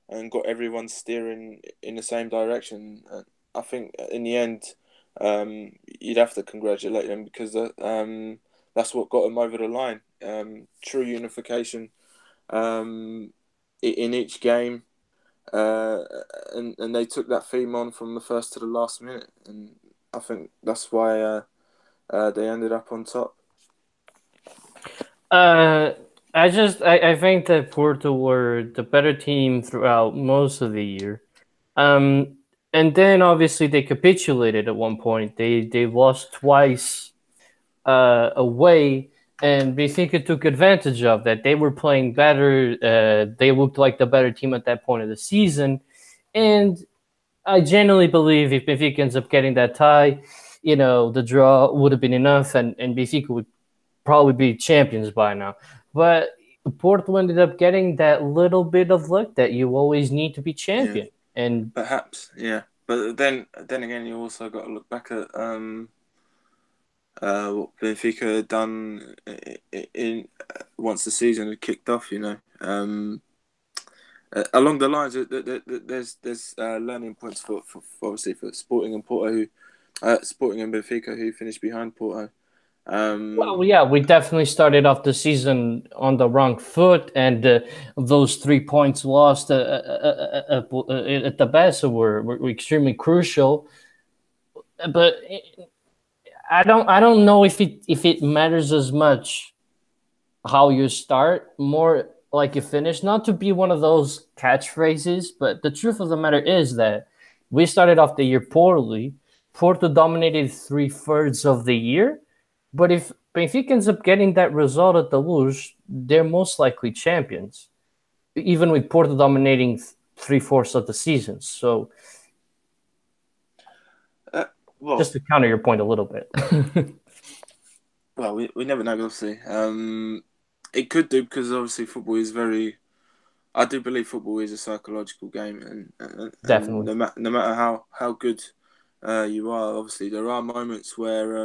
and got everyone steering in the same direction. I think in the end, you'd have to congratulate them because that's what got them over the line. True unification in each game, uh, and they took that theme on from the first to the last minute, and I think that's why they ended up on top. Uh, I think that Porto were the better team throughout most of the year. Um, and then obviously they capitulated at one point. They lost twice away, and Benfica took advantage of that. They were playing better. They looked like the better team at that point of the season, and I genuinely believe if Benfica ends up getting that tie, the draw would have been enough, and Benfica would probably be champions by now. But Porto ended up getting that little bit of luck that you always need to be Yeah, champion. And perhaps. Yeah, but then again, you also got to look back at what Benfica had done in once the season had kicked off. Along the lines, there's learning points for obviously for Sporting and Porto, Sporting and Benfica who finished behind Porto. well, Um, yeah, we definitely started off the season on the wrong foot, and those 3 points lost at the best were extremely crucial. But I don't know if it matters as much how you start, more like you finish. Not to be one of those catchphrases, but the truth of the matter is that we started off the year poorly. Porto dominated 3/3 of the year, but if Benfica ends up getting that result at the Luz, they're most likely champions, even with Porto dominating 3/4 of the season. So uh, well, just to counter your point a little bit. we never know. Obviously, it could do because obviously football is very. I do believe football is a psychological game, and Definitely. no matter how good you are, obviously there are moments where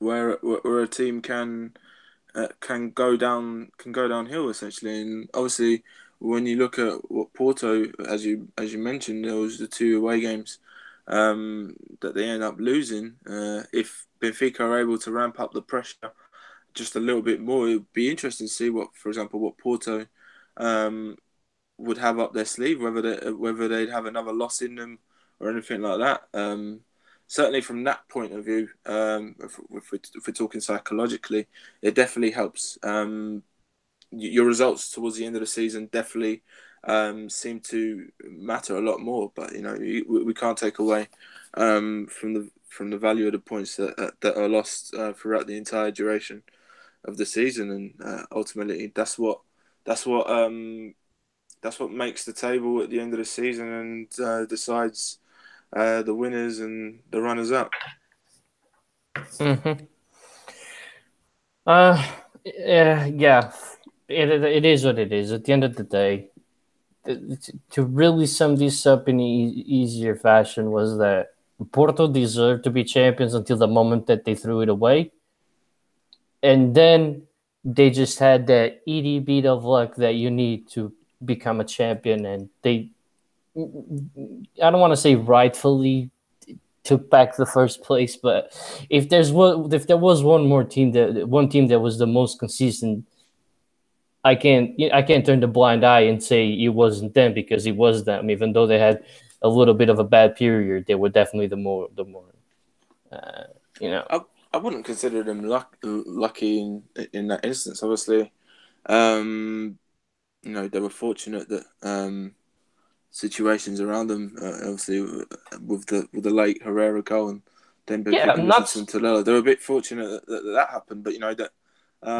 a team can go downhill essentially, and obviously when you look at what Porto, as you mentioned, there was the two away games that they end up losing. If Benfica are able to ramp up the pressure just a little bit more, it would be interesting to see what, for example, what Porto um, would have up their sleeve, whether they'd have another loss in them or anything like that. Certainly, from that point of view, if we're talking psychologically, it definitely helps. Your results towards the end of the season definitely seem to matter a lot more. But we can't take away from the value of the points that are lost throughout the entire duration of the season, and ultimately that's what that's what makes the table at the end of the season and decides the winners and the runners up. Hmm. Uh, yeah, it is what it is. At the end of the day, to really sum this up in easier fashion was that Porto deserved to be champions until the moment that they threw it away, and then they just had that itty bit of luck that you need to become a champion, and they I don't want to say rightfully took back the first place, but if there was one team that was the most consistent, I can't turn the blind eye and say it wasn't them, because it was them. Even though they had a little bit of a bad period, they were definitely the more uh, you know. I I wouldn't consider them lucky in that instance. Obviously, um, they were fortunate that situations around them, obviously with the late Herrera goal and then Yeah, Benfica I'm losing not. to Torella. They were a bit fortunate that happened, but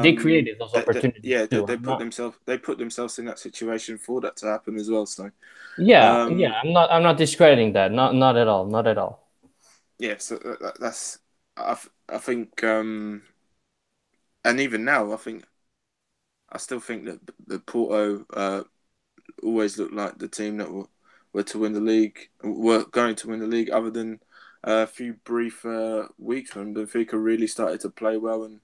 They created those opportunities yeah, too. they I'm not. they put themselves in that situation for that to happen as well. So Yeah, um, yeah. I'm not discrediting that. Not at all. Not at all. yeah, so that's I think and even now I still think that the Porto always looked like the team that were to win the league, were going to win the league, other than a few brief weeks when Benfica really started to play well and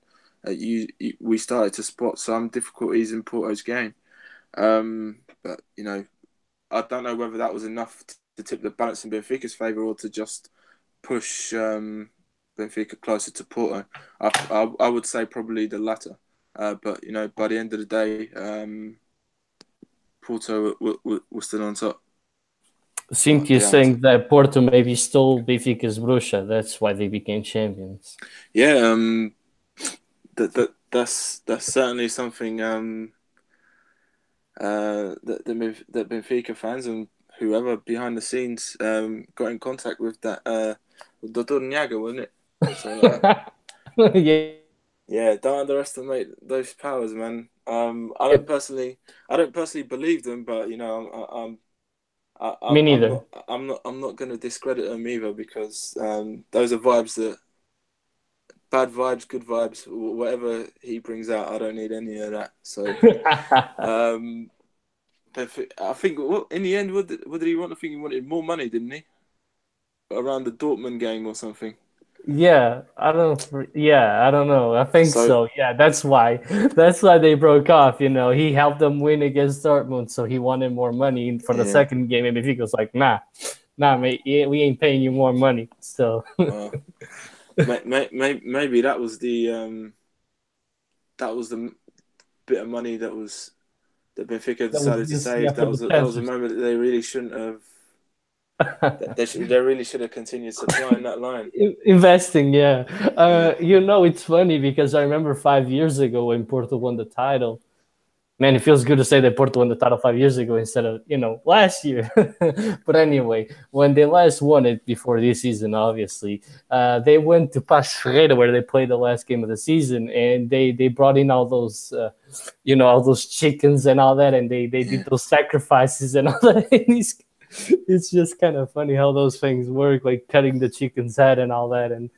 we started to spot some difficulties in Porto's game. But I don't know whether that was enough to tip the balance in Benfica's favour or to just push Benfica closer to Porto. I would say probably the latter. But by the end of the day, Porto was still on top. But Cynthia yeah, saying that Porto maybe stole Benfica's bruxa. That's why they became champions. yeah. That's certainly something that Benfica fans and whoever behind the scenes got in contact with that with Dr. Nyaga, wasn't it? So Yeah, yeah, don't underestimate those powers, man. I don't personally believe them, but me neither. I'm not going to discredit them either because those are vibes that bad vibes, good vibes, whatever he brings out, I don't need any of that. So, um, I think in the end, what did he want? I think he wanted more money, didn't he? Around the Dortmund game or something. Yeah, I don't. Yeah, I don't know. I think So so. Yeah, that's why. That's why they broke off. He helped them win against Dortmund, so he wanted more money for the yeah, second game. And Benfica was like, nah, mate, yeah, we ain't paying you more money. So well, maybe that was the bit of money that Benfica that was decided to just, yeah, save. for the That was a transfers. moment that they really shouldn't have. They really should have continued supplying that line. Investing, yeah. Yeah, It's funny because I remember 5 years ago when Porto won the title. Man, it feels good to say that Porto won the title 5 years ago instead of last year. But anyway, when they last won it before this season, obviously, they went to Paços Ferreira where they played the last game of the season, and they brought in all those, all those chickens and all that, and they did yeah. those sacrifices and all that. And it's just kind of funny how those things work, like cutting the chicken's head and all that, and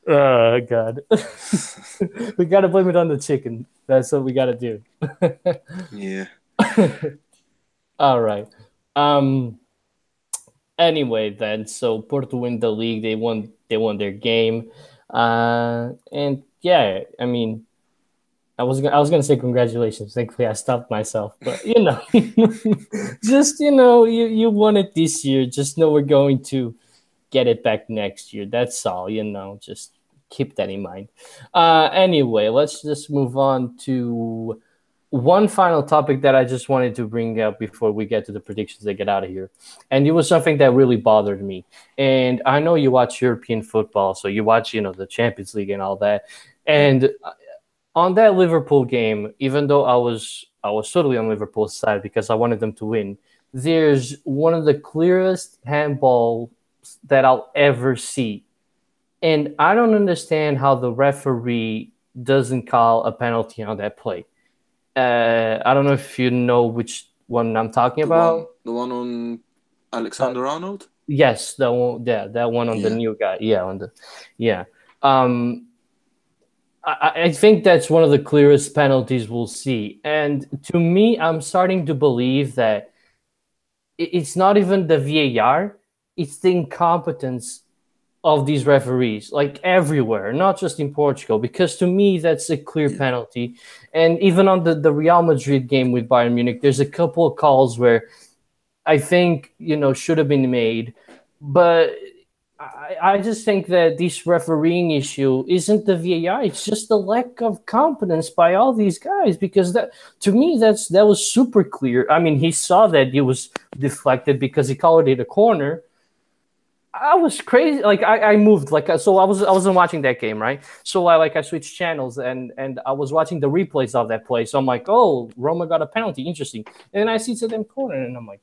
oh god, we gotta blame it on the chicken. That's what we gotta do. Yeah, All right. Um. Anyway, then, so Porto win the league. They won their game. And yeah, I mean, I was gonna say congratulations. Thankfully, I stopped myself. But just you won it this year. Just know we're going to get it back next year. That's all. Just keep that in mind. Anyway, let's just move on to one final topic that I just wanted to bring up before we get to the predictions that get out of here. And it was something that really bothered me. And I know you watch European football, so you watch, the Champions League and all that. yeah, And on that Liverpool game, even though I was totally on Liverpool's side because I wanted them to win, there's one of the clearest handballs that I'll ever see. And I don't understand how the referee doesn't call a penalty on that play. I don't know if you know which one I'm talking about. the one on Uh, Alexander Arnold. yes, that one. Yeah, that one on the Yeah, new guy. Yeah, yeah. Um, I think that's one of the clearest penalties we'll see. And to me, I'm starting to believe that it's not even the VAR; it's the incompetence of these referees, like everywhere, not just in Portugal, because to me that's a clear yeah, penalty. And even on the Real Madrid game with Bayern Munich, there's a couple of calls where I think should have been made, but I just think that this refereeing issue isn't the VAR. It's just the lack of competence by all these guys. Because that, to me, that was super clear. I mean, he saw that it was deflected because he called it a corner. I was crazy. Like I moved. Like so, I wasn't watching that game, right? So I switched channels and I was watching the replays of that play. So I'm like, oh, Roma got a penalty. Interesting. And then I see to them corner, and I'm like,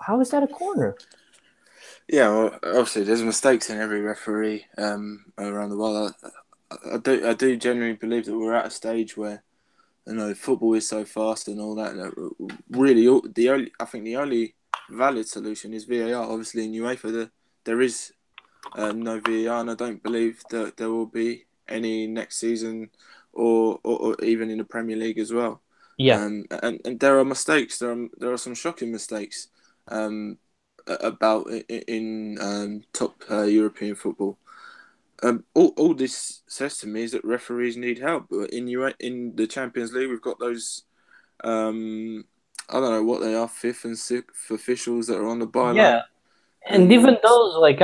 how is that a corner? Yeah, well, obviously there's mistakes in every referee around the world. I do genuinely believe that we're at a stage where football is so fast and all that. Really, I think the only valid solution is VAR. Obviously, in UEFA, there is no VAR, and I don't believe that there will be any next season or even in the Premier League as well. Yeah. And there are mistakes. There are some shocking mistakes about in top European football. All this says to me is that referees need help. In the Champions League, we've got those. I don't know what they are, fifth and sixth officials that are on the Yeah. byline, And even and those, like,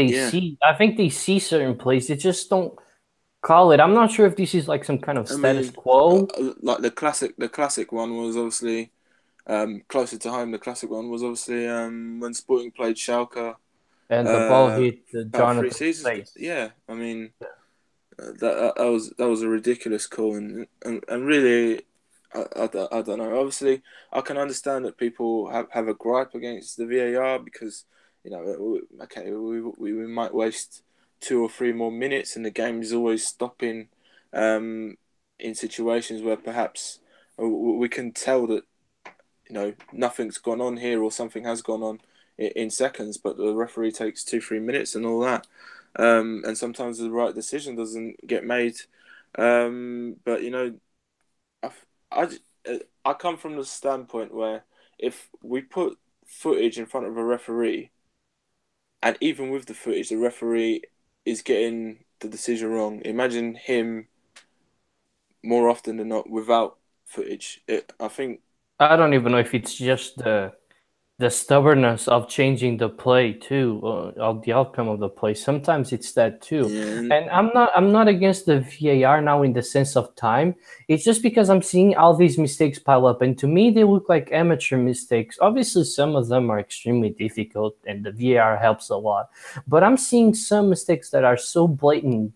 yeah, I think they see certain plays. They just don't call it. I'm not sure if this is like some kind of I status mean, quo. like the classic one was obviously closer to home. The classic one was obviously when Sporting played Schalke And the ball uh, hit about three Jonathan's seasons ago. face. Yeah, I mean that was a ridiculous call, and really, I don't know. Obviously, I can understand that people have a gripe against the VAR because okay, we might waste 2 or 3 more minutes, and the game is always stopping in situations where perhaps we can tell that nothing's gone on here or something has gone on in seconds, but the referee takes 2 3 minutes and all that, and sometimes the right decision doesn't get made. But I, I I come from the standpoint where if we put footage in front of a referee, and even with the footage, the referee is getting the decision wrong. Imagine him more often than not without footage. I think, I don't even know if it's just the stubbornness of changing the play too, of the outcome of the play. Sometimes it's that too. yeah, And I'm not against the VAR now in the sense of time. It's just because I'm seeing all these mistakes pile up, and to me they look like amateur mistakes. Obviously, some of them are extremely difficult, and the VAR helps a lot. But I'm seeing some mistakes that are so blatant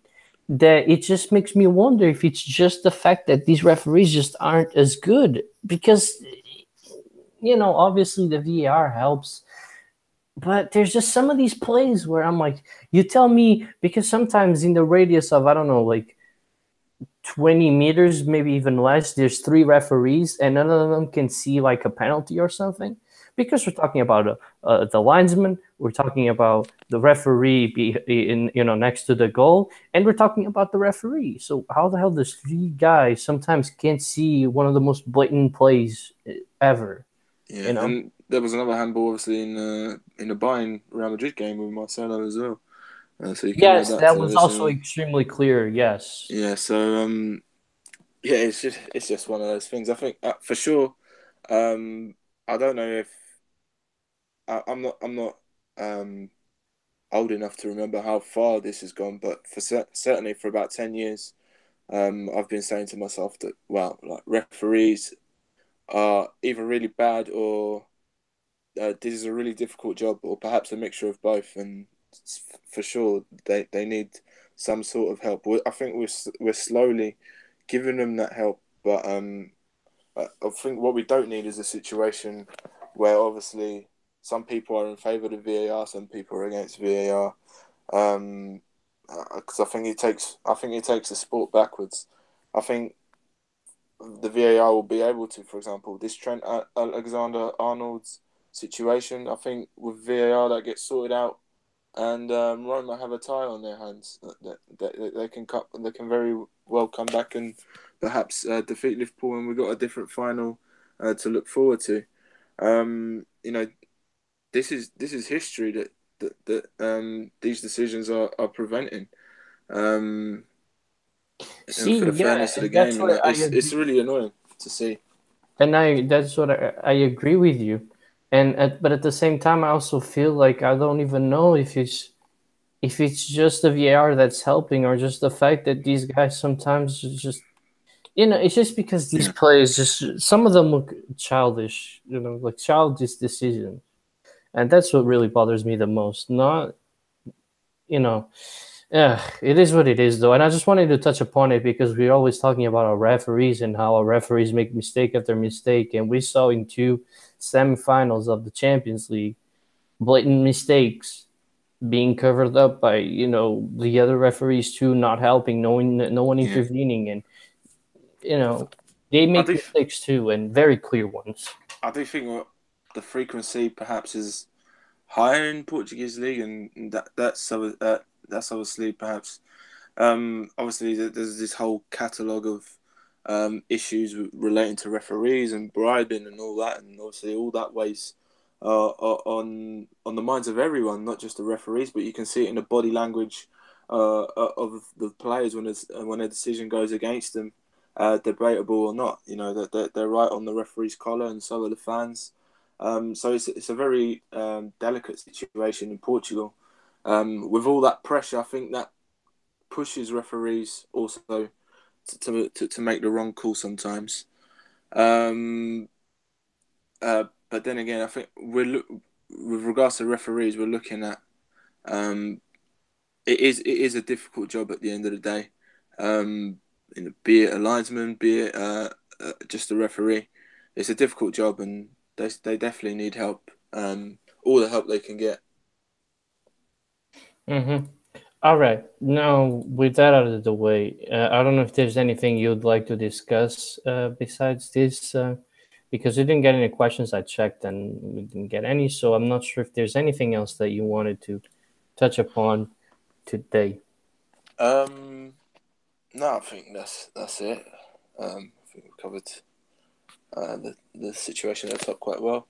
that it just makes me wonder if it's just the fact that these referees just aren't as good. Because obviously the VAR helps, but there's just some of these plays where I'm like, you tell me, because sometimes in the radius of, I don't know, like 20 meters, maybe even less, there's three referees and none of them can see like a penalty or something. Because we're talking about the linesman, we're talking about the referee in next to the goal, and we're talking about the referee. So how the hell does three guys sometimes can't see one of the most blatant plays ever? yeah, You know? and there was another handball, obviously in the Bayern Real Madrid game with Marcelo as well. So you can add Yes, that that to the was list. also extremely clear. Yes. Yeah, so yeah, it's just one of those things. I think for sure. I don't know if I'm not um old enough to remember how far this has gone, but certainly for about 10 years, I've been saying to myself that well, like referees are either really bad or this is a really difficult job, or perhaps a mixture of both. And for sure, they need some sort of help. I think we're slowly giving them that help, but I think what we don't need is a situation where obviously some people are in favour of VAR, some people are against VAR. Because I think it takes the sport backwards. I think the VAR will be able to, for example, this Trent Alexander Arnold's situation. I think with VAR that gets sorted out, and Roma have a tie on their hands. That they can very well come back and perhaps defeat Liverpool, and we've got a different final to look forward to. This is history that these decisions are preventing. Um, and for See, the yeah, fairness of the and that's game, what I it's agree. really annoying to see. And that's what I agree with you. But at the same time, I also feel like I don't even know if it's just the VAR that's helping or just the fact that these guys sometimes just it's just because these Yeah, players just some of them look childish, like childish decisions, and that's what really bothers me the most. Not you know, yeah, it is what it is though, and I just wanted to touch upon it because we're always talking about our referees and how our referees make mistake after mistake, and we saw in two semifinals of the Champions League blatant mistakes being covered up by the other referees too, not helping, no one yeah. intervening, and you know they I make do. mistakes too, and very clear ones. I do think what the frequency perhaps is higher in Portuguese league, and that's obviously perhaps obviously there's this whole catalogue of issues relating to referees and bribing and all that, and obviously all that weighs on the minds of everyone, not just the referees, but you can see it in the body language of the players when a decision goes against them, debatable or not. You know that they're right on the referee's collar, and so are the fans. So it's a very delicate situation in Portugal. With all that pressure, I think that pushes referees also to make the wrong call sometimes. Um, but then again, I think with regards to referees, we're looking at um, it is a difficult job at the end of the day. Um, be it a linesman, be it just a referee, it's a difficult job, and they definitely need help. All the help they can get. Mm-hmm. All right. Now, with that out of the way, I don't know if there's anything you'd like to discuss besides this, because we didn't get any questions. I checked and we didn't get any, so I'm not sure if there's anything else that you wanted to touch upon today. Um, no, I think that's it. I think we've covered the situation at the top quite well.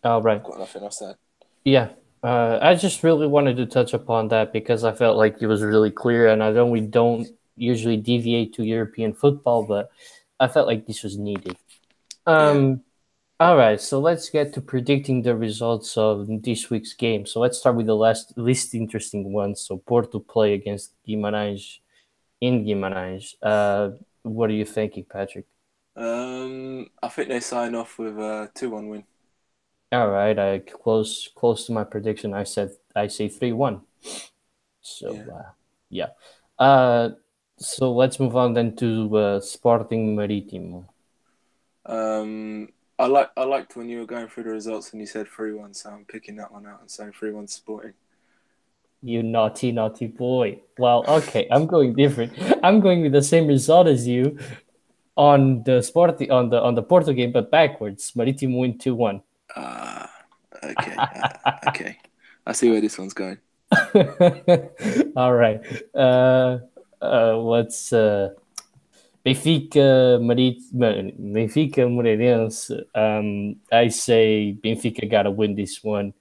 All I've right. got nothing else to add. Yeah. I just really wanted to touch upon that because I felt like it was really clear, and I know we don't usually deviate to European football, but I felt like this was needed. Yeah. Um, All right, so let's get to predicting the results of this week's game. So let's start with the least interesting one. So Porto play against Guimarães in Guimarães. What are you thinking, Patrick? I think they sign off with a 2-1 win. All right, I close to my prediction. I say 3-1. So Yeah. yeah. Uh, so let's move on then to Sporting Marítimo. I liked when you were going through the results and you said 3-1, so I'm picking that one out and saying 3-1 Sporting. You naughty naughty boy. Well, okay, I'm going different. I'm going with the same result as you, on the on the Porto game, but backwards. Marítimo win 2-1. Ah, okay, okay. I see where this one's going. All right. What's Benfica Moreirense? I say Benfica gotta win this one.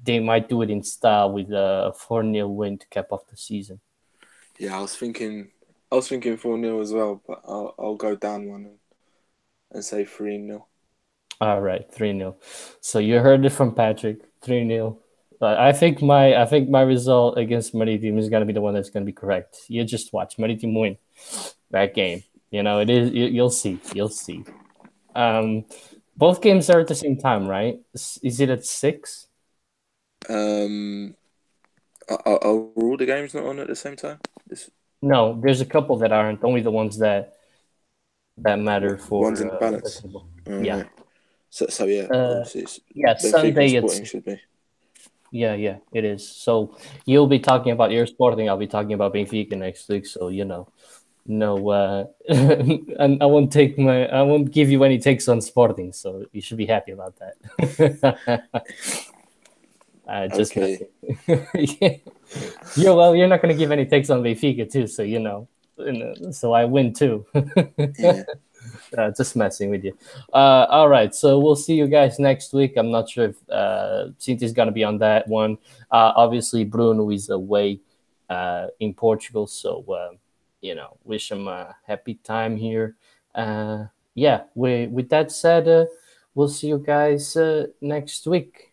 They might do it in style with a 4-0 win to cap off the season. Yeah, I was thinking 4-0 as well, but I'll go down one and say 3-0. All right, 3-0. So you heard it from Patrick, 3-0. But I think my result against Maritim is gonna be the one that's gonna be correct. You just watch Maritim win that game. It is. You'll see. You'll see. Um, both games are at the same time, right? Is it at 6? Um, are all the games not on at the same time? This No, there's a couple that aren't. Only the ones that matter one's for in the the balance. table. All Yeah. right. So yeah, Uh, obviously it's yeah. Benfica and Sunday at Sporting 6. should be. Yeah, yeah, it is. So you'll be talking about your Sporting. I'll be talking about Benfica next week. So no, and I won't give you any takes on Sporting. So you should be happy about that. Just Okay. messing. Yeah. You're not going to give any takes on Benfica too. So so I win too. Yeah. Just messing with you. All right, so we'll see you guys next week. I'm not sure if Cynthia's gonna be on that one. Obviously, Bruno is away in Portugal, so wish him a happy time here. Yeah. With that said, we'll see you guys next week.